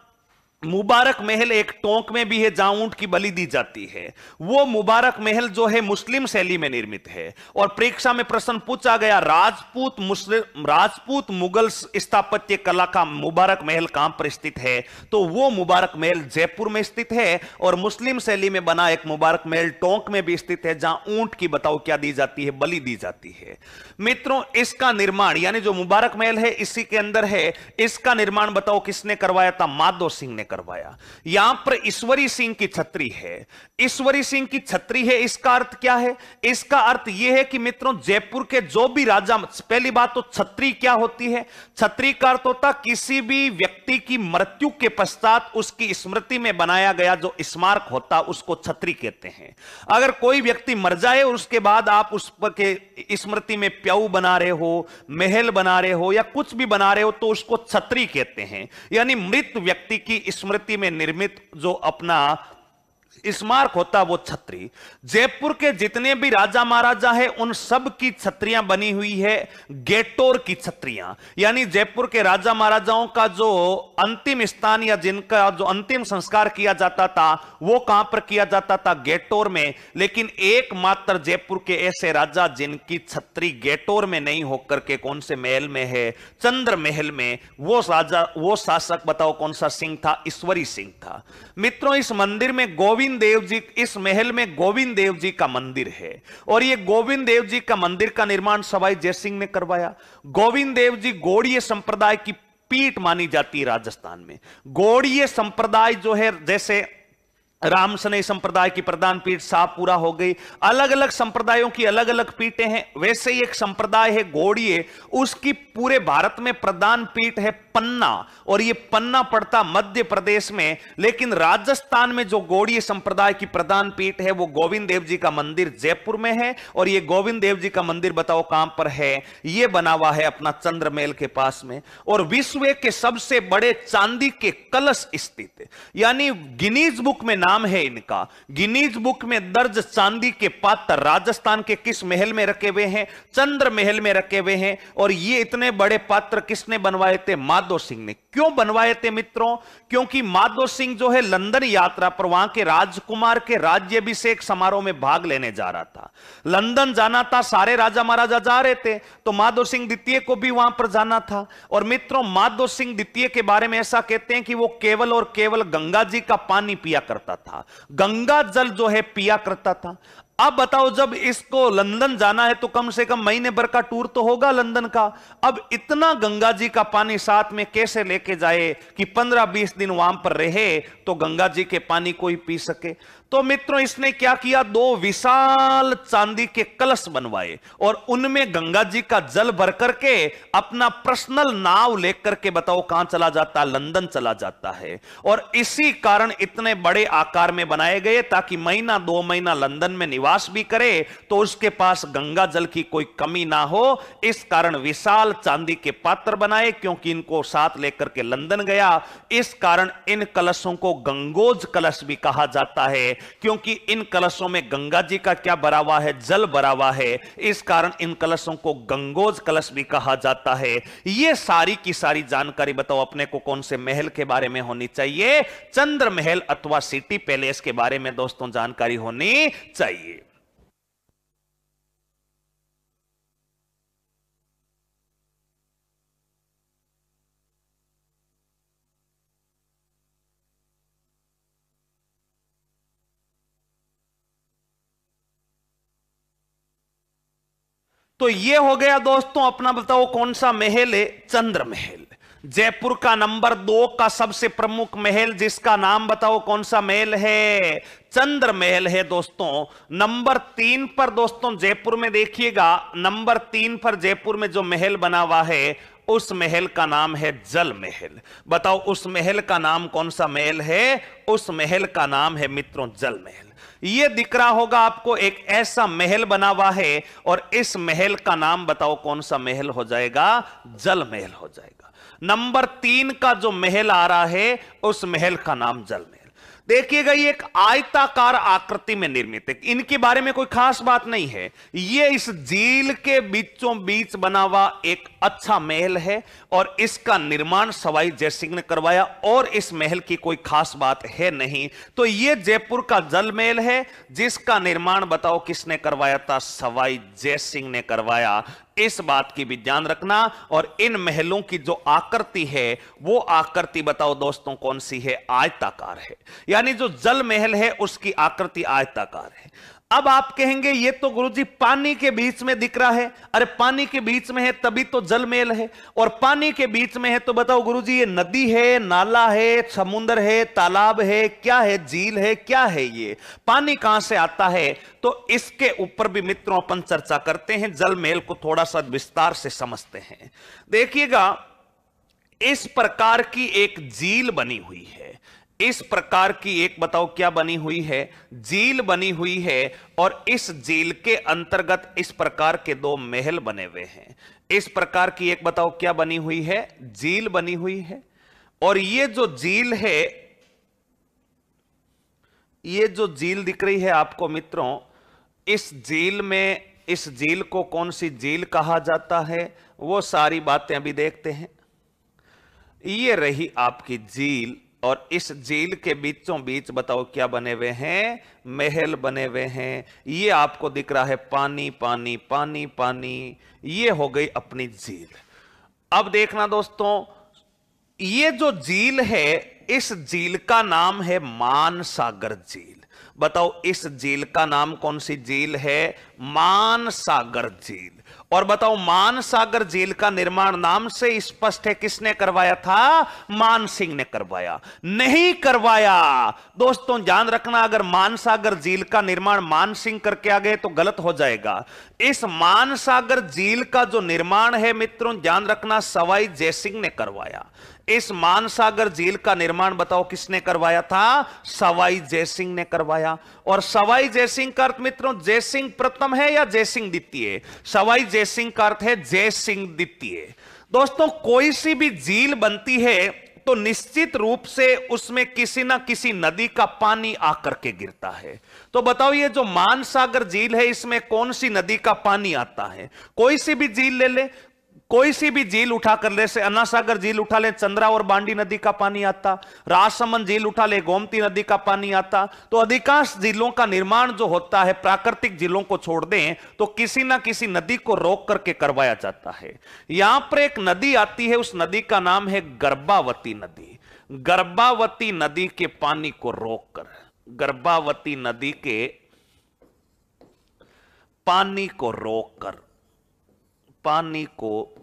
मुबारक महल एक टोंक में भी है जहां ऊंट की बलि दी जाती है। वो मुबारक महल जो है मुस्लिम शैली में निर्मित है। और परीक्षा में प्रश्न पूछा गया, राजपूत मुगल स्थापत्य कला का मुबारक महल कहां पर स्थित है, तो वो मुबारक महल जयपुर में स्थित है। और मुस्लिम शैली में बना एक मुबारक महल टोंक में भी स्थित है, जहां ऊंट की बताओ क्या दी जाती है, बलि दी जाती है। मित्रों, इसका निर्माण यानी जो मुबारक महल है इसी के अंदर है, इसका निर्माण बताओ किसने करवाया था, माधो सिंह ने करवाया। यहां पर ईश्वरी सिंह की छतरी है, ईश्वरी सिंह की छतरी है। इसका अर्थ क्या है, इसका अर्थ यह है कि मित्रों जयपुर के जो भी राजा, पहली बात तो छतरी क्या होती है, छतरी का अर्थ होता किसी भी व्यक्ति की मृत्यु के पश्चात उसकी स्मृति में बनाया गया जो स्मारक होता उसको छतरी कहते हैं। अगर कोई व्यक्ति मर जाए और उसके बाद आप उस पर के स्मृति में प्याऊ बना रहे हो, महल बना रहे हो या कुछ भी बना रहे हो तो उसको छतरी कहते हैं। यानी मृत व्यक्ति की स्मृति में निर्मित जो अपना स्मारक होता वो छतरी। जयपुर के जितने भी राजा महाराजा हैं उन सब की छतरियां बनी हुई है गेटोर की छतरियां। यानी जयपुर के राजा महाराजाओं का जो अंतिम स्थान या जिनका जो अंतिम संस्कार किया जाता था वो कहां पर किया जाता था, गेटोर में। लेकिन एकमात्र जयपुर के ऐसे राजा जिनकी छतरी गेटोर में नहीं होकर के कौन से महल में है, चंद्र महल में। वो राजा, वो शासक बताओ कौन सा सिंह था, ईश्वरी सिंह था। मित्रों, इस मंदिर में गोविंद देव जी, इस महल में गोविंद देव जी का मंदिर है। और ये गोविंद देव जी का मंदिर का निर्माण सवाई जयसिंह ने करवाया। गोविंद देव जी गौड़ीय संप्रदाय की पीठ मानी जाती है राजस्थान में। गौड़ीय संप्रदाय जो है, जैसे रामसनई संप्रदाय की प्रधान पीठ शाहपुरा हो गई, अलग अलग संप्रदायों की अलग अलग पीठें हैं। वैसे ही एक संप्रदाय है गौड़ीय, उसकी पूरे भारत में प्रधान पीठ है पन्ना, और ये पन्ना पड़ता मध्य प्रदेश में। लेकिन राजस्थान में जो गौड़ीय संप्रदाय की प्रधान पीठ है वो गोविंद देव जी का मंदिर जयपुर में है। और ये गोविंद देव जी का मंदिर बताओ कहां पर है, ये बना हुआ है अपना चंद्रमहल के पास में। और विश्व के सबसे बड़े चांदी के कलश स्थित, यानी गिनीज बुक में नाम है इनका, गिनीज बुक में दर्ज चांदी के पात्र राजस्थान के किस महल में रखे हुए हैं, चंद्र महल में रखे हुए हैं। और ये इतने बड़े पात्र किसने बनवाए थे, माधो सिंह ने। क्यों बनवाए थे मित्रों, क्योंकि माधो सिंह जो है लंदन यात्रा पर वहां के राजकुमार के राज्याभिषेक समारोह में भाग लेने जा रहा था। लंदन जाना था, सारे राजा महाराजा जा रहे थे, तो माधो सिंह द्वितीय को भी वहां पर जाना था। और मित्रों, माधो सिंह द्वितीय के बारे में ऐसा कहते हैं कि वो केवल और केवल गंगा जी का पानी पिया करता था, गंगा जल जो है पिया करता था। अब बताओ, जब इसको लंदन जाना है तो कम से कम महीने भर का टूर तो होगा लंदन का। अब इतना गंगा जी का पानी साथ में कैसे लेके जाए कि 15-20 दिन वहां पर रहे तो गंगा जी के पानी को ही पी सके। तो मित्रों, इसने क्या किया, 2 विशाल चांदी के कलश बनवाए और उनमें गंगा जी का जल भर करके अपना पर्सनल नाव लेकर के बताओ कहां चला जाता, लंदन चला जाता है। और इसी कारण इतने बड़े आकार में बनाए गए ताकि महीना 2 महीना लंदन में निवास निवास भी करे तो उसके पास गंगा जल की कोई कमी ना हो। इस कारण विशाल चांदी के पात्र बनाए, क्योंकि इनको साथ लेकर के लंदन गया। इस कारण इन कलशों को गंगोज कलश भी कहा जाता है, क्योंकि इन कलशों में गंगा जी का क्या भरा हुआ है, जल भरा हुआ है। इस कारण इन कलशों को गंगोज कलश भी कहा जाता है। ये सारी की सारी जानकारी बताओ अपने को कौन से महल के बारे में होनी चाहिए? चंद्र महल अथवा सिटी पैलेस के बारे में दोस्तों जानकारी होनी चाहिए। तो ये हो गया दोस्तों अपना, बताओ कौन सा महल है? चंद्र महल। जयपुर का नंबर 2 का सबसे प्रमुख महल, जिसका नाम बताओ कौन सा महल है? चंद्र महल है दोस्तों। नंबर 3 पर दोस्तों जयपुर में देखिएगा, नंबर 3 पर जयपुर में जो महल बना हुआ है उस महल का नाम है जल महल। बताओ उस महल का नाम कौन सा महल है? उस महल का नाम है मित्रों जल महल। यह दिख रहा होगा आपको, एक ऐसा महल बना हुआ है और इस महल का नाम बताओ कौन सा महल हो जाएगा? जल महल हो जाएगा। नंबर 3 का जो महल आ रहा है उस महल का नाम जल महल। देखिएगा ये एक आयताकार आकृति में निर्मित है, इनके बारे में कोई खास बात नहीं है। ये इस झील के बीचों बीच बना हुआ एक अच्छा महल है और इसका निर्माण सवाई जयसिंह ने करवाया, और इस महल की कोई खास बात है नहीं। तो ये जयपुर का जल महल है, जिसका निर्माण बताओ किसने करवाया था? सवाई जयसिंह ने करवाया। इस बात की भी ध्यान रखना। और इन महलों की जो आकृति है वो आकृति बताओ दोस्तों कौन सी है? आयताकार है। यानी जो जल महल है उसकी आकृति आयताकार है। अब आप कहेंगे ये तो गुरुजी पानी के बीच में दिख रहा है। अरे पानी के बीच में है तभी तो जल महल है, और पानी के बीच में है तो बताओ गुरुजी ये नदी है, नाला है, समुद्र है, तालाब है, क्या है? झील है, क्या है? ये पानी कहां से आता है? तो इसके ऊपर भी मित्रों अपन चर्चा करते हैं, जल महल को थोड़ा सा विस्तार से समझते हैं। देखिएगा इस प्रकार की एक झील बनी हुई है, इस प्रकार की एक बताओ क्या बनी हुई है? झील बनी हुई है, और इस झील के अंतर्गत इस प्रकार के 2 महल बने हुए हैं। इस प्रकार की एक बताओ क्या बनी हुई है? झील बनी हुई है। और ये जो झील है, ये जो झील दिख रही है आपको मित्रों, इस झील में, इस झील को कौन सी झील कहा जाता है वो सारी बातें अभी देखते हैं। ये रही आपकी झील, और इस झील के बीचों बीच बताओ क्या बने हुए हैं? महल बने हुए हैं। ये आपको दिख रहा है पानी पानी पानी पानी। ये हो गई अपनी झील। अब देखना दोस्तों, ये जो झील है इस झील का नाम है मानसागर झील। बताओ इस झील का नाम कौन सी झील है? मानसागर झील। और बताओ मानसागर झील का निर्माण नाम से स्पष्ट है किसने करवाया था? मान सिंह ने करवाया नहीं करवाया। दोस्तों ध्यान रखना, अगर मानसागर झील का निर्माण मान सिंह करके आ गए तो गलत हो जाएगा। इस मानसागर झील का जो निर्माण है मित्रों ध्यान रखना, सवाई जयसिंह ने करवाया। इस मानसागर झील का निर्माण बताओ किसने करवाया था? सवाई जयसिंह ने करवाया। और सवाई जयसिंह का अर्थ मित्रों जयसिंह प्रथम है या जयसिंह द्वितीय? सवाई जयसिंह का अर्थ है जयसिंह द्वितीय। दोस्तों कोई सी भी झील बनती है तो निश्चित रूप से उसमें किसी ना किसी नदी का पानी आकर के गिरता है। तो बताओ ये जो मानसागर झील है इसमें कौन सी नदी का पानी आता है? कोई सी भी झील ले ले, कोई सी भी झील उठा कर ले, से अन्ना सागर झील उठा ले, चंद्रा और बांडी नदी का पानी आता, राजसमंद झील उठा ले, गोमती नदी का पानी आता। तो अधिकांश झीलों का निर्माण जो होता है, प्राकृतिक झीलों को छोड़ दें तो किसी ना किसी नदी को रोक करके करवाया जाता है। यहां पर एक नदी आती है, उस नदी का नाम है गर्भावती नदी। गर्भावती नदी के पानी को रोककर, गर्भावती नदी के पानी को रोककर, पानी को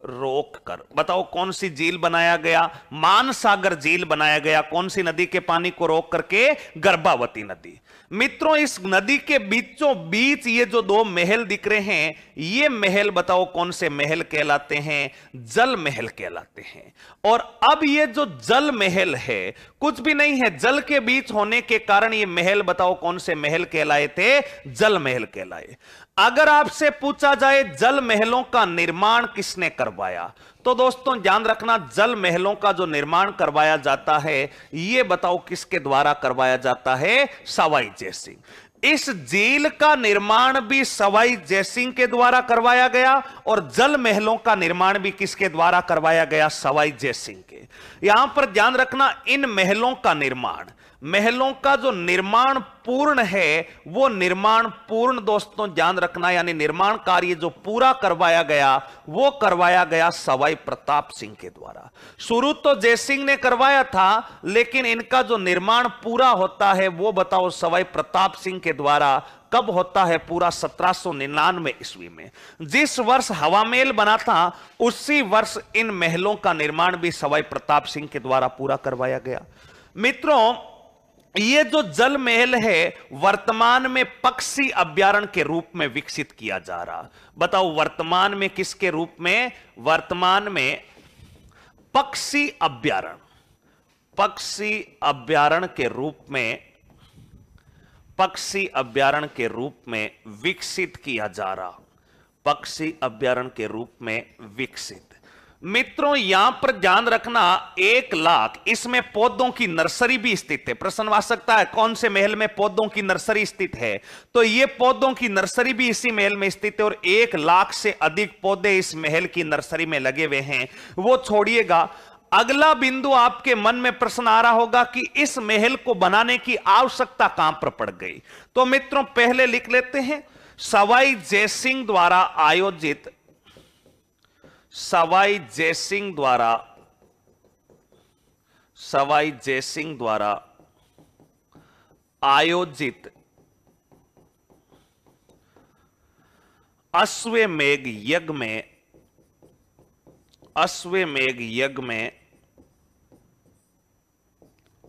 रोककर बताओ कौन सी झील बनाया गया? मानसागर झील बनाया गया। कौन सी नदी के पानी को रोक करके? गर्भावती नदी। मित्रों, इस नदी के बीचों बीच ये जो दो महल दिख रहे हैं, ये महल बताओ कौन से महल कहलाते हैं? जल महल कहलाते हैं। और अब ये जो जल महल है कुछ भी नहीं है, जल के बीच होने के कारण ये महल बताओ कौन से महल कहलाए थे? जल महल कहलाए। अगर आपसे पूछा जाए जल महलों का निर्माण किसने करवाया, तो दोस्तों ध्यान रखना, जल महलों का जो निर्माण करवाया जाता है ये बताओ किसके द्वारा करवाया जाता है? सवाई जयसिंह। इस झील का निर्माण भी सवाई जयसिंह के द्वारा करवाया गया और जल महलों का निर्माण भी किसके द्वारा करवाया गया? सवाई जयसिंह के। यहां पर ध्यान रखना, इन महलों का निर्माण, महलों का जो निर्माण पूर्ण है वो निर्माण पूर्ण दोस्तों ध्यान रखना, यानी निर्माण कार्य जो पूरा करवाया गया वो करवाया गया सवाई प्रताप सिंह के द्वारा। शुरू तो जयसिंह ने करवाया था, लेकिन इनका जो निर्माण पूरा होता है वो बताओ सवाई प्रताप सिंह के द्वारा। कब होता है पूरा? 1799 ईस्वी में। जिस वर्ष हवामेल बना था उसी वर्ष इन महलों का निर्माण भी सवाई प्रताप सिंह के द्वारा पूरा करवाया गया। मित्रों, ये जो जल महल है वर्तमान में पक्षी अभ्यारण्य के रूप में विकसित किया जा रहा। बताओ वर्तमान में किसके रूप में? वर्तमान में पक्षी अभ्यारण्य, पक्षी अभ्यारण्य के रूप में, पक्षी अभ्यारण्य के रूप में विकसित किया जा रहा, पक्षी अभ्यारण्य के रूप में विकसित। मित्रों यहां पर ध्यान रखना, 1 लाख, इसमें पौधों की नर्सरी भी स्थित है। प्रश्न आ सकता है कौन से महल में पौधों की नर्सरी स्थित है? तो ये पौधों की नर्सरी भी इसी महल में स्थित है और 1 लाख से अधिक पौधे इस महल की नर्सरी में लगे हुए हैं। वो छोड़िएगा, अगला बिंदु आपके मन में प्रश्न आ रहा होगा कि इस महल को बनाने की आवश्यकता कहां पर पड़ गई? तो मित्रों पहले लिख लेते हैं, सवाई जयसिंह द्वारा आयोजित, सवाई जयसिंह द्वारा, सवाई जयसिंह द्वारा आयोजित अश्वमेध यज्ञ में, अश्वमेध यज्ञ में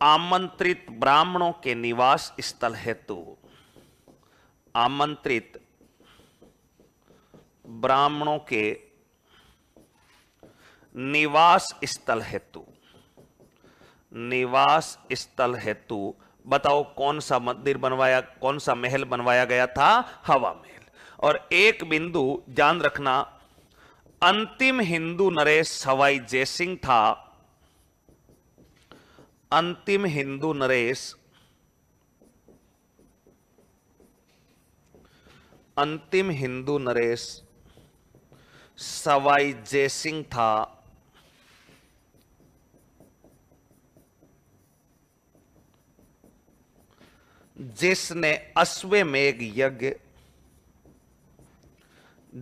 आमंत्रित ब्राह्मणों के निवास स्थल हेतु, आमंत्रित ब्राह्मणों के निवास स्थल हेतु, निवास स्थल हेतु बताओ कौन सा मंदिर बनवाया, कौन सा महल बनवाया गया था? हवा महल। और एक बिंदु ध्यान रखना, अंतिम हिंदू नरेश सवाई जयसिंह था, अंतिम हिंदू नरेश, अंतिम हिंदू नरेश सवाई जयसिंह था, जिसने अश्वमेध यज्ञ,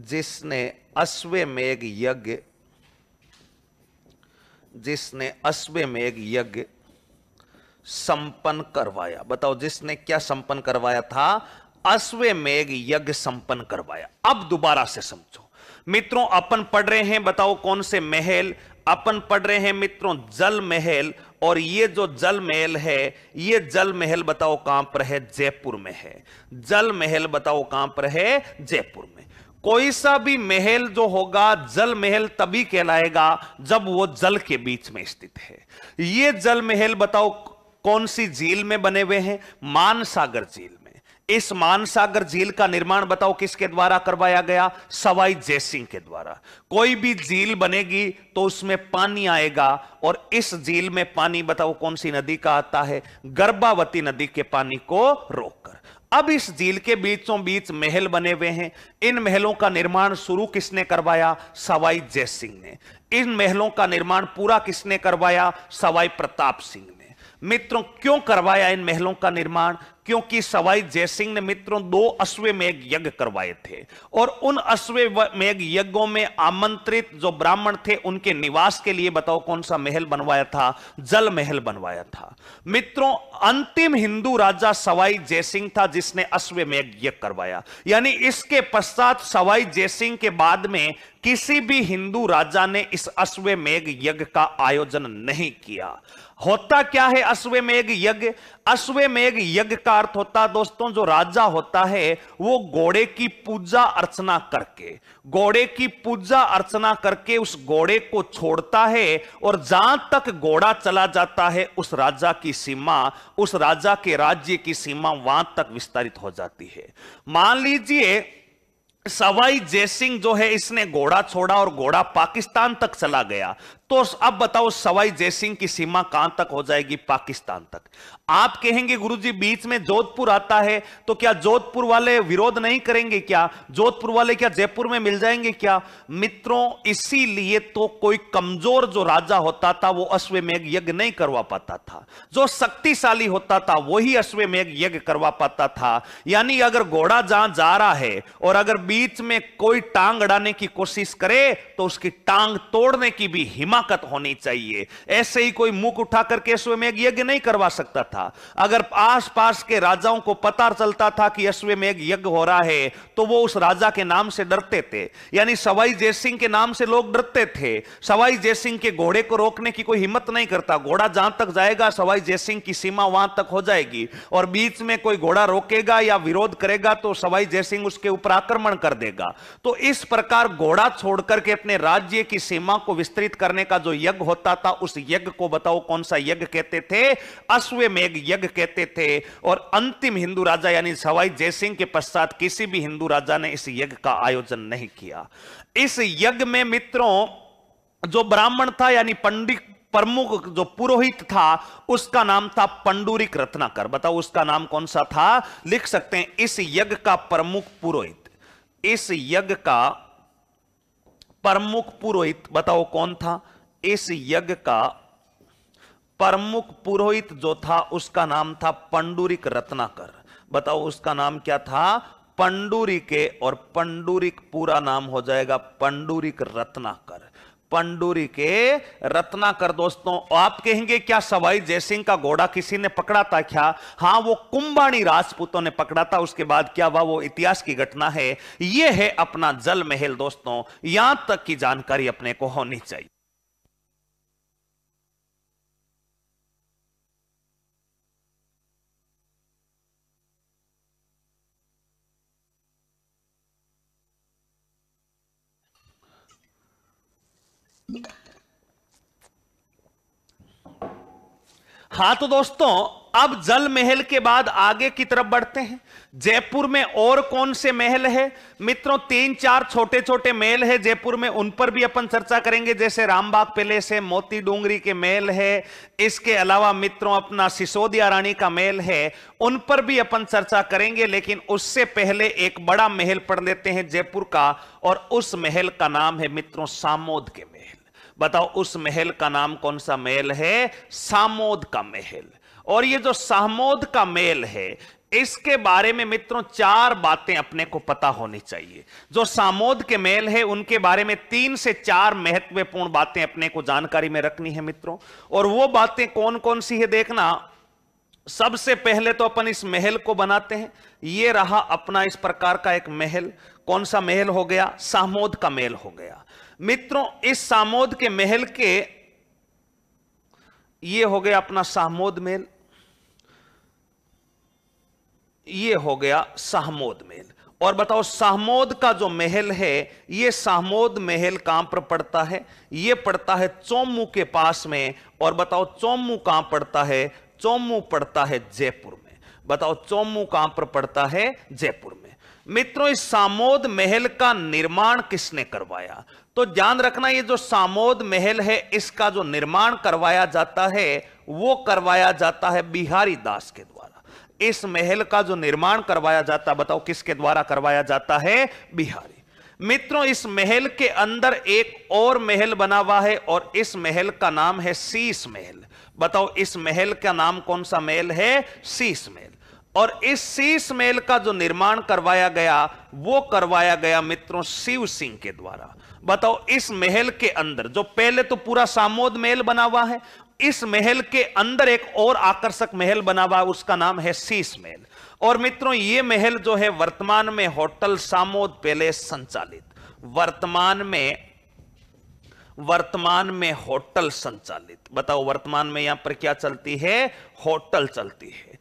जिसने अश्वमेध यज्ञ, जिसने अश्वमेध यज्ञ संपन्न करवाया। बताओ जिसने क्या संपन्न करवाया था? अश्वमेध यज्ञ संपन्न करवाया। अब दोबारा से समझो मित्रों, अपन पढ़ रहे हैं बताओ कौन से महल? अपन पढ़ रहे हैं मित्रों जल महल, और ये जो जल महल है ये जल महल बताओ कहां पर है? जयपुर में है। जल महल बताओ कहां पर है? जयपुर में। कोई सा भी महल जो होगा जल महल तभी कहलाएगा जब वो जल के बीच में स्थित है। ये जल महल बताओ कौन सी झील में बने हुए हैं? मानसागर झील में। इस मानसागर झील का निर्माण बताओ किसके द्वारा करवाया गया? सवाई जयसिंह के द्वारा। कोई भी झील बनेगी तो उसमें पानी आएगा, और इस झील में पानी बताओ कौन सी नदी का आता है? गर्भावती नदी के पानी को रोककर। अब इस झील के बीचों बीच महल बने हुए हैं। इन महलों का निर्माण शुरू किसने करवाया? सवाई जयसिंह ने। इन महलों का निर्माण पूरा किसने करवाया? सवाई प्रताप सिंह ने। मित्रों क्यों करवाया इन महलों का निर्माण? क्योंकि सवाई जयसिंह ने मित्रों 2 अश्वमेध यज्ञ करवाए थे, और उन अश्वमेध यज्ञों में आमंत्रित जो ब्राह्मण थे उनके निवास के लिए बताओ कौन सा महल बनवाया था? जल महल बनवाया था। मित्रों अंतिम हिंदू राजा सवाई जयसिंह था जिसने अश्वमेध यज्ञ करवाया, यानी इसके पश्चात सवाई जयसिंह के बाद में किसी भी हिंदू राजा ने इस अश्वमेध यज्ञ का आयोजन नहीं किया। होता क्या है अश्वमेध यज्ञ? अश्वमेध यज्ञ का का अर्थ होता है दोस्तों, जो राजा होता है वो घोड़े की पूजा अर्चना करके, घोड़े की पूजा अर्चना करके उस घोड़े को छोड़ता है, और जहां तक घोड़ा चला जाता है उस राजा की सीमा, उस राजा के राज्य की सीमा वहां तक विस्तारित हो जाती है। मान लीजिए सवाई जयसिंह जो है इसने घोड़ा छोड़ा और घोड़ा पाकिस्तान तक चला गया, तो अब बताओ सवाई जयसिंह की सीमा कहां तक हो जाएगी? पाकिस्तान तक। आप कहेंगे गुरुजी बीच में जोधपुर आता है, तो क्या जोधपुर वाले विरोध नहीं करेंगे क्या? जोधपुर वाले क्या जयपुर में मिल जाएंगे क्या? मित्रों, इसीलिए तो कोई कमजोर जो राजा होता था वो अश्वमेध यज्ञ नहीं करवा पाता था, जो शक्तिशाली होता था वही अश्वमेध यज्ञ करवा पाता था। यानी अगर घोड़ा जहां जा रहा है और अगर बीच में कोई टांग अड़ाने की कोशिश करे तो उसकी टांग तोड़ने की भी हिम्मत होनी चाहिए। ऐसे ही कोई मुख उठा करके अश्वमेध यज्ञ नहीं करवा सकता था। अगर आसपास के राजाओं को पता चलता था कि अश्वमेध यज्ञ हो रहा है तो वो उस राजा के नाम से डरते थे, यानी सवाई जयसिंह के नाम से लोग डरते थे। सवाई जयसिंह के घोड़े को रोकने की कोई हिम्मत नहीं करता, घोड़ा जहां तक जाएगा सवाई जयसिंह की सीमा वहां तक हो जाएगी, और बीच में कोई घोड़ा रोकेगा या विरोध करेगा तो सवाई जयसिंह उसके ऊपर आक्रमण कर देगा। तो इस प्रकार घोड़ा छोड़कर के अपने राज्य की सीमा को विस्तृत करने का जो यज्ञ होता था उस यज्ञ को बताओ कौन सा यज्ञ कहते थे? अश्वमेध यज्ञ कहते थे। और अंतिम हिंदू राजा यानी सवाई जयसिंह के पश्चात किसी भी हिंदू राजा ने इस यज्ञ का आयोजन नहीं किया। इस यज्ञ में मित्रों जो ब्राह्मण था यानी पंडित प्रमुख जो पुरोहित था उसका नाम था पंडूरिक रत्नाकर। बताओ उसका नाम कौन सा था? लिख सकते हैं इस यज्ञ का प्रमुख पुरोहित, इस यज्ञ का प्रमुख पुरोहित बताओ कौन था? इस यज्ञ का प्रमुख पुरोहित जो था उसका नाम था पंडूरिक रत्नाकर। बताओ उसका नाम क्या था? पंडूरिके, और पंडूरिक पूरा नाम हो जाएगा पंडूरिक रत्नाकर। पंडूरिके रत्नाकर। दोस्तों आप कहेंगे क्या सवाई जयसिंह का घोड़ा किसी ने पकड़ा था क्या? हां, वो कुंभाणी राजपूतों ने पकड़ा था। उसके बाद क्या हुआ वो इतिहास की घटना है। यह है अपना जल महल। दोस्तों यहां तक की जानकारी अपने को होनी चाहिए। हाँ तो दोस्तों अब जल महल के बाद आगे की तरफ बढ़ते हैं। जयपुर में और कौन से महल है? मित्रों 3-4 छोटे छोटे महल है जयपुर में, उन पर भी अपन चर्चा करेंगे, जैसे रामबाग पैलेस है, मोती डूंगरी के महल है, इसके अलावा मित्रों अपना सिसोदिया रानी का महल है, उन पर भी अपन चर्चा करेंगे। लेकिन उससे पहले एक बड़ा महल पढ़ लेते हैं जयपुर का, और उस महल का नाम है मित्रों सामोद के महल। बताओ उस महल का नाम कौन सा महल है? सामोद का महल। और ये जो सामोद का महल है इसके बारे में मित्रों 4 बातें अपने को पता होनी चाहिए। जो सामोद के महल है उनके बारे में 3 से 4 महत्वपूर्ण बातें अपने को जानकारी में रखनी है मित्रों। और वो बातें कौन कौन सी है देखना। सबसे पहले तो अपन इस महल को बनाते हैं। ये रहा अपना इस प्रकार का एक महल। कौन सा महल हो गया? सामोद का महल हो गया। मित्रों इस सामोद के महल के ये हो गया अपना सामोद महल, ये हो गया सामोद महल। और बताओ सामोद का जो महल है ये सामोद महल कहां पर पड़ता है? ये पड़ता है चौमू के पास में। और बताओ चौमू कहां पड़ता है? चौमू पड़ता है जयपुर में। बताओ चौमू कहां पर पड़ता है? जयपुर में। मित्रों इस सामोद महल का निर्माण किसने करवाया? तो ध्यान रखना ये जो सामोद महल है इसका जो निर्माण करवाया जाता है वो करवाया जाता है बिहारी दास के द्वारा। इस महल का जो निर्माण करवाया जाता है बताओ किसके द्वारा करवाया जाता है? बिहारी। मित्रों इस महल के अंदर एक और महल बना हुआ है और इस महल का नाम है शीश महल। बताओ इस महल का नाम कौन सा महल है? शीश महल। और इस शीश महल का जो निर्माण करवाया गया वो करवाया गया मित्रों शिव सिंह के द्वारा। बताओ इस महल के अंदर जो पहले तो पूरा सामोद महल बना हुआ है, इस महल के अंदर एक और आकर्षक महल बना हुआ है उसका नाम है शीश महल। और मित्रों ये महल जो है वर्तमान में होटल सामोद पैलेस संचालित, वर्तमान में होटल संचालित। बताओ वर्तमान में यहां पर क्या चलती है? होटल चलती है।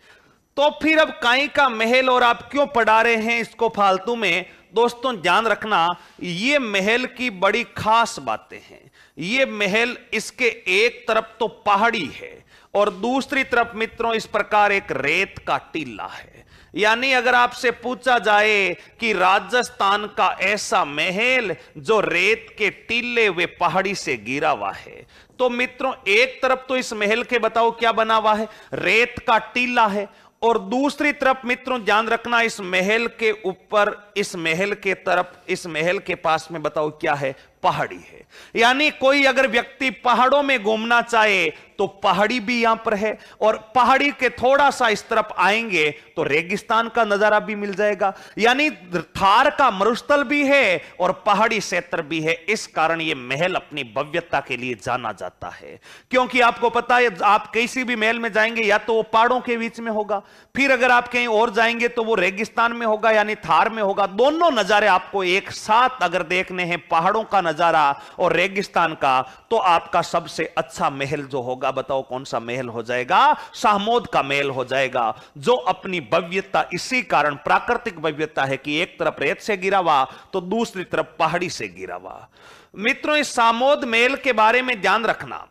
तो फिर अब काई का महल और आप क्यों पढ़ा रहे हैं इसको फालतू में? दोस्तों ध्यान रखना, ये महल की बड़ी खास बातें हैं। ये महल, इसके एक तरफ तो पहाड़ी है और दूसरी तरफ मित्रों इस प्रकार एक रेत का टीला है। यानी अगर आपसे पूछा जाए कि राजस्थान का ऐसा महल जो रेत के टीले हुए पहाड़ी से घिरा हुआ है, तो मित्रों एक तरफ तो इस महल के बताओ क्या बना हुआ है, रेत का टीला है, और दूसरी तरफ मित्रों ध्यान रखना इस महल के ऊपर, इस महल के तरफ, इस महल के पास में बताओ क्या है, पहाड़ी है। यानी कोई अगर व्यक्ति पहाड़ों में घूमना चाहे तो पहाड़ी भी यहां पर है, और पहाड़ी के थोड़ा सा इस तरफ आएंगे तो रेगिस्तान का नजारा भी मिल जाएगा। यानी थार का मरुस्थल भी है और पहाड़ी क्षेत्र भी है। इस कारण यह महल अपनी भव्यता के लिए जाना जाता है, क्योंकि आपको पता है आप किसी भी महल में जाएंगे या तो वो पहाड़ों के बीच में होगा, फिर अगर आप कहीं और जाएंगे तो वो रेगिस्तान में होगा यानी थार में होगा। दोनों नजारे आपको एक साथ अगर देखने हैं, पहाड़ों का नजारा और रेगिस्तान का, तो आपका सबसे अच्छा महल जो होगा बताओ कौन सा महल हो जाएगा? सामोद का महल हो जाएगा, जो अपनी भव्यता इसी कारण प्राकृतिक भव्यता है कि एक तरफ रेत से गिरा हुआ तो दूसरी तरफ पहाड़ी से गिरा हुआ। मित्रों इस सामोद महल के बारे में ध्यान रखना,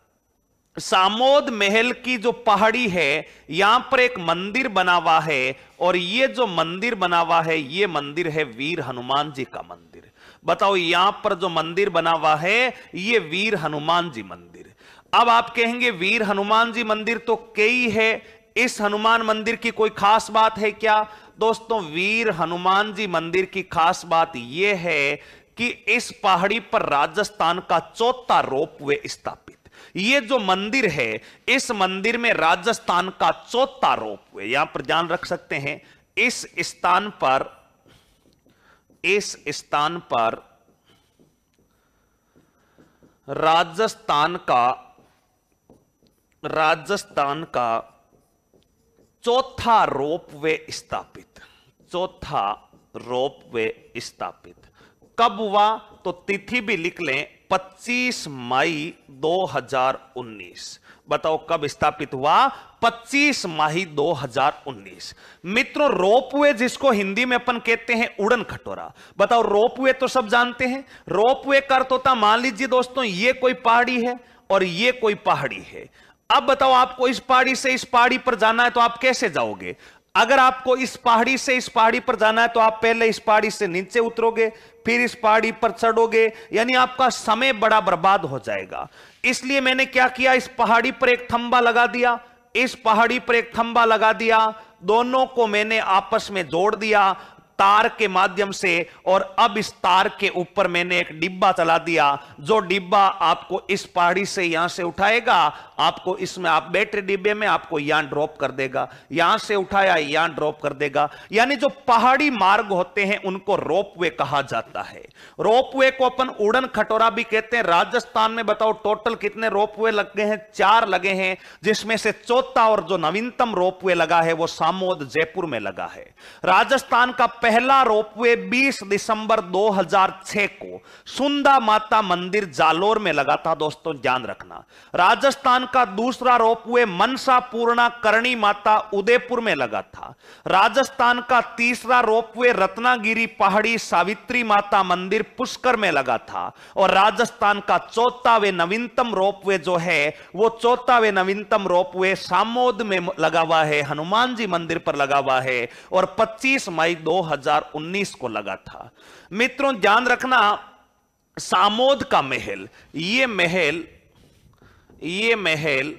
सामोद महल की जो पहाड़ी है यहां पर एक मंदिर बना हुआ है, और ये जो मंदिर बना हुआ है ये मंदिर है वीर हनुमान जी का मंदिर। बताओ यहां पर जो मंदिर बना हुआ है ये वीर हनुमान जी मंदिर। अब आप कहेंगे वीर हनुमान जी मंदिर तो कई है, इस हनुमान मंदिर की कोई खास बात है क्या? दोस्तों वीर हनुमान जी मंदिर की खास बात यह है कि इस पहाड़ी पर राजस्थान का चौथा रोपवे स्थापित। ये जो मंदिर है, इस मंदिर में राजस्थान का चौथा रोपवे, यहां पर ध्यान रख सकते हैं, इस स्थान पर राजस्थान का चौथा रोपवे स्थापित। कब हुआ तो तिथि भी लिख लें, 25 मई 2019। बताओ कब स्थापित हुआ? 25 मई 2019। मित्रों रोपवे जिसको हिंदी में अपन कहते हैं उड़न खटोला। बताओ रोपवे तो सब जानते हैं, रोपवे का अर्थ होता, मान लीजिए दोस्तों ये कोई पहाड़ी है और ये कोई पहाड़ी है। अब बताओ आपको इस पहाड़ी से इस पहाड़ी पर जाना है तो आप कैसे जाओगे? अगर आपको इस पहाड़ी से इस पहाड़ी पर जाना है तो आप पहले इस पहाड़ी से नीचे उतरोगे, फिर इस पहाड़ी पर चढ़ोगे, यानी आपका समय बड़ा बर्बाद हो जाएगा। इसलिए मैंने क्या किया, इस पहाड़ी पर एक थंबा लगा दिया, इस पहाड़ी पर एक थंबा लगा दिया, दोनों को मैंने आपस में जोड़ दिया तार के माध्यम से, और अब इस तार के ऊपर मैंने एक डिब्बा चला दिया, जो डिब्बा आपको इस पहाड़ी से यहां से उठाएगा, आपको इसमें आप बैठे डिब्बे में, आपको यहां ड्रॉप कर देगा, यहां से उठाया यहां ड्रॉप कर देगा। यानी जो पहाड़ी मार्ग होते हैं उनको रोपवे कहा जाता है। रोपवे को अपन उड़न खटोला भी कहते हैं। राजस्थान में बताओ टोटल कितने रोपवे लगे हैं? 4 लगे हैं, जिसमें से चौथा और जो नवीनतम रोपवे लगा है वो सामोद जयपुर में लगा है। राजस्थान का पहला रोपवे 20 दिसंबर 2006 को सुंदा माता मंदिर जालोर में लगा था। दोस्तों ध्यान रखना, राजस्थान का दूसरा रोपवे मनसा पूर्णा करणी माता उदयपुर में लगा था। राजस्थान का तीसरा रोपवे रत्नागिरी पहाड़ी सावित्री माता मंदिर पुष्कर में लगा था। और राजस्थान का चौथा व नवीनतम रोपवे जो है वो चौथा व नवीनतम रोपवे सामोद में लगा हुआ है, हनुमान जी मंदिर पर लगा हुआ है, और 25 मई 2019 को लगा था। मित्रों ध्यान रखना, सामोद का महल, ये महल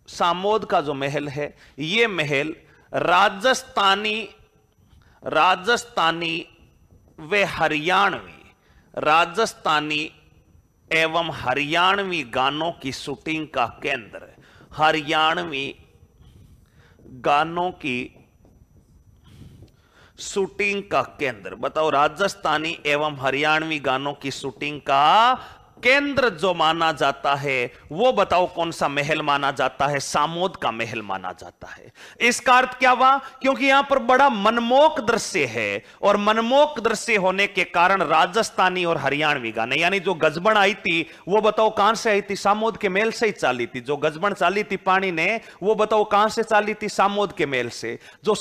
सामोद का जो महल है ये महल राजस्थानी व राजस्थानी एवं हरियाणवी गानों की शूटिंग का केंद्र, हरियाणवी गानों की शूटिंग का केंद्र। बताओ राजस्थानी एवं हरियाणवी गानों की शूटिंग का केंद्र जो माना जाता है वो बताओ कौन सा महल माना जाता है? सामोद का महल माना जाता है। इसका अर्थ क्या हुआ? क्योंकि यहां पर बड़ा मनमोहक दृश्य है और मनमोहक दृश्य होने के कारण राजस्थानी और हरियाणवी गाने, यानी जो गजबन आई थी वो बताओ कहां से आई थी? सामोद के महल से ही चाली थी। जो गजबन चाली थी पानी ने वो बताओ कहां से चाली थी? सामोद के महल से। जो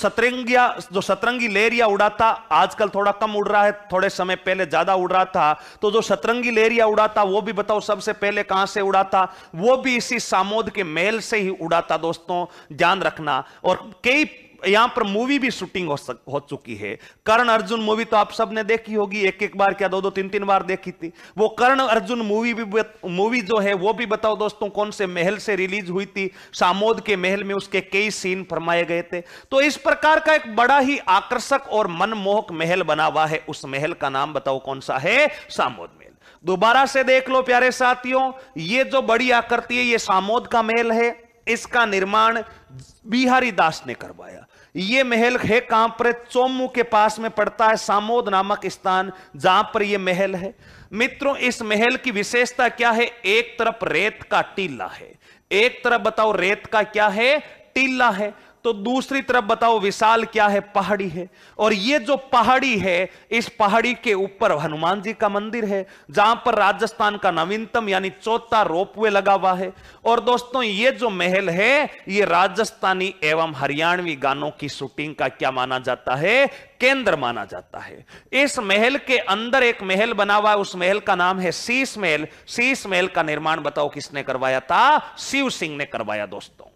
सतरंगी लहरिया उड़ा था, आजकल थोड़ा कम उड़ रहा है, थोड़े समय पहले ज्यादा उड़ रहा था, तो जो सतरंगी लहरिया उड़ा था वो भी बताओ सबसे पहले कहां से उड़ा था? वो भी इसी सामोद के महल से ही उड़ा था दोस्तों, ध्यान रखना। और कई यहां पर मूवी भी शूटिंग हो चुकी है। कर्ण अर्जुन मूवी तो आप सबने देखी होगी, एक एक बार क्या दो दो तीन तीन बार देखी थी। वो कर्ण अर्जुन मूवी जो है वो भी बताओ दोस्तों कौन से महल से रिलीज हुई थी? सामोद के महल में उसके कई सीन फरमाए गए थे। तो इस प्रकार का एक बड़ा ही आकर्षक और मनमोहक महल बना हुआ है। उस महल का नाम बताओ कौन सा है? सामोद महल। दोबारा से देख लो प्यारे साथियों, ये जो बड़ी आकृति है ये सामोद का महल है। इसका निर्माण बिहारी दास ने करवाया। यह महल है कहां पर? चोमू के पास में पड़ता है सामोद नामक स्थान, जहां पर यह महल है। मित्रों, इस महल की विशेषता क्या है? एक तरफ रेत का टीला है, एक तरफ बताओ रेत का क्या है? टीला है। तो दूसरी तरफ बताओ विशाल क्या है? पहाड़ी है। और ये जो पहाड़ी है, इस पहाड़ी के ऊपर हनुमान जी का मंदिर है, जहां पर राजस्थान का नवीनतम यानी चौथा रोपवे लगा हुआ है। और दोस्तों ये जो महल है ये राजस्थानी एवं हरियाणवी गानों की शूटिंग का क्या माना जाता है? केंद्र माना जाता है। इस महल के अंदर एक महल बना हुआ है, उस महल का नाम है शीश महल। शीश महल का निर्माण बताओ किसने करवाया था? शिव सिंह ने करवाया दोस्तों।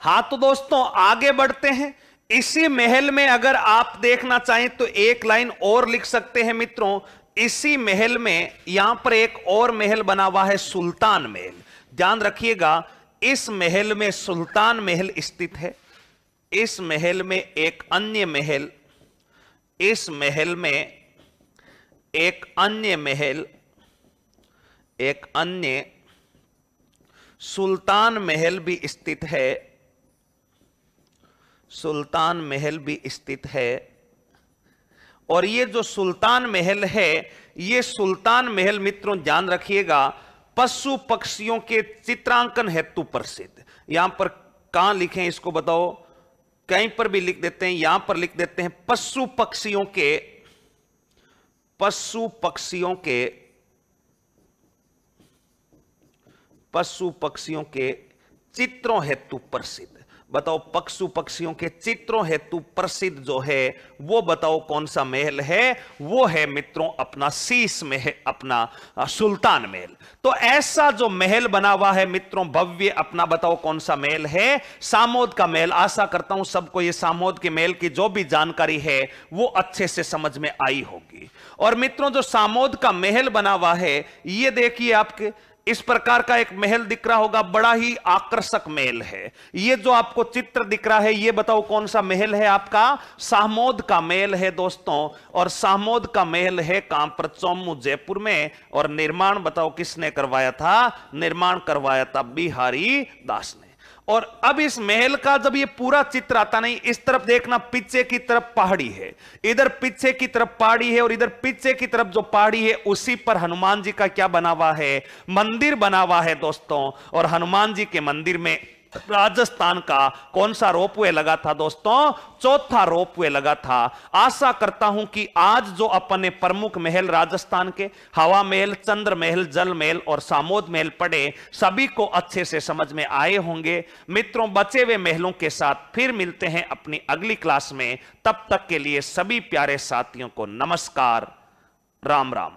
हां तो दोस्तों आगे बढ़ते हैं। इसी महल में अगर आप देखना चाहें तो एक लाइन और लिख सकते हैं मित्रों। इसी महल में यहां पर एक और महल बना हुआ है, सुल्तान महल। ध्यान रखिएगा, इस महल में सुल्तान महल स्थित है। इस महल में एक अन्य महल, इस महल में एक अन्य महल, एक अन्य सुल्तान महल भी स्थित है। सुल्तान महल भी स्थित है। और ये जो सुल्तान महल है, ये सुल्तान महल मित्रों ध्यान रखिएगा, पशु पक्षियों के चित्रांकन हेतु प्रसिद्ध। यहां पर कहां लिखें इसको बताओ? कहीं पर भी लिख देते हैं, यहां पर लिख देते हैं पशु पक्षियों के, पशु पक्षियों के, पशु पक्षियों के चित्रों हेतु प्रसिद्ध। बताओ पशु पक्षियों के चित्रों हेतु प्रसिद्ध जो है वो बताओ कौन सा महल है? वो है मित्रों अपना शीश महल, अपना सुल्तान महल। तो ऐसा जो महल बना हुआ है मित्रों भव्य, अपना बताओ कौन सा महल है? सामोद का महल। आशा करता हूं सबको ये सामोद के महल की जो भी जानकारी है वो अच्छे से समझ में आई होगी। और मित्रों जो सामोद का महल बना हुआ है, ये देखिए आपके इस प्रकार का एक महल दिख रहा होगा, बड़ा ही आकर्षक महल है। ये जो आपको चित्र दिख रहा है ये बताओ कौन सा महल है? आपका सामोद का महल है दोस्तों। और सामोद का महल है कहां पर? चोमू जयपुर में। और निर्माण बताओ किसने करवाया था? निर्माण करवाया था बिहारी दास ने। और अब इस महल का जब ये पूरा चित्र आता नहीं, इस तरफ देखना पीछे की तरफ पहाड़ी है, इधर पीछे की तरफ पहाड़ी है, और इधर पीछे की तरफ जो पहाड़ी है उसी पर हनुमान जी का क्या बना हुआ है? मंदिर बना हुआ है दोस्तों। और हनुमान जी के मंदिर में राजस्थान का कौन सा रोपवे लगा था दोस्तों? चौथा रोपवे लगा था। आशा करता हूं कि आज जो अपने प्रमुख महल राजस्थान के हवा महल, चंद्र महल, जल महल और सामोद महल पढ़े, सभी को अच्छे से समझ में आए होंगे। मित्रों बचे हुए महलों के साथ फिर मिलते हैं अपनी अगली क्लास में। तब तक के लिए सभी प्यारे साथियों को नमस्कार, राम राम।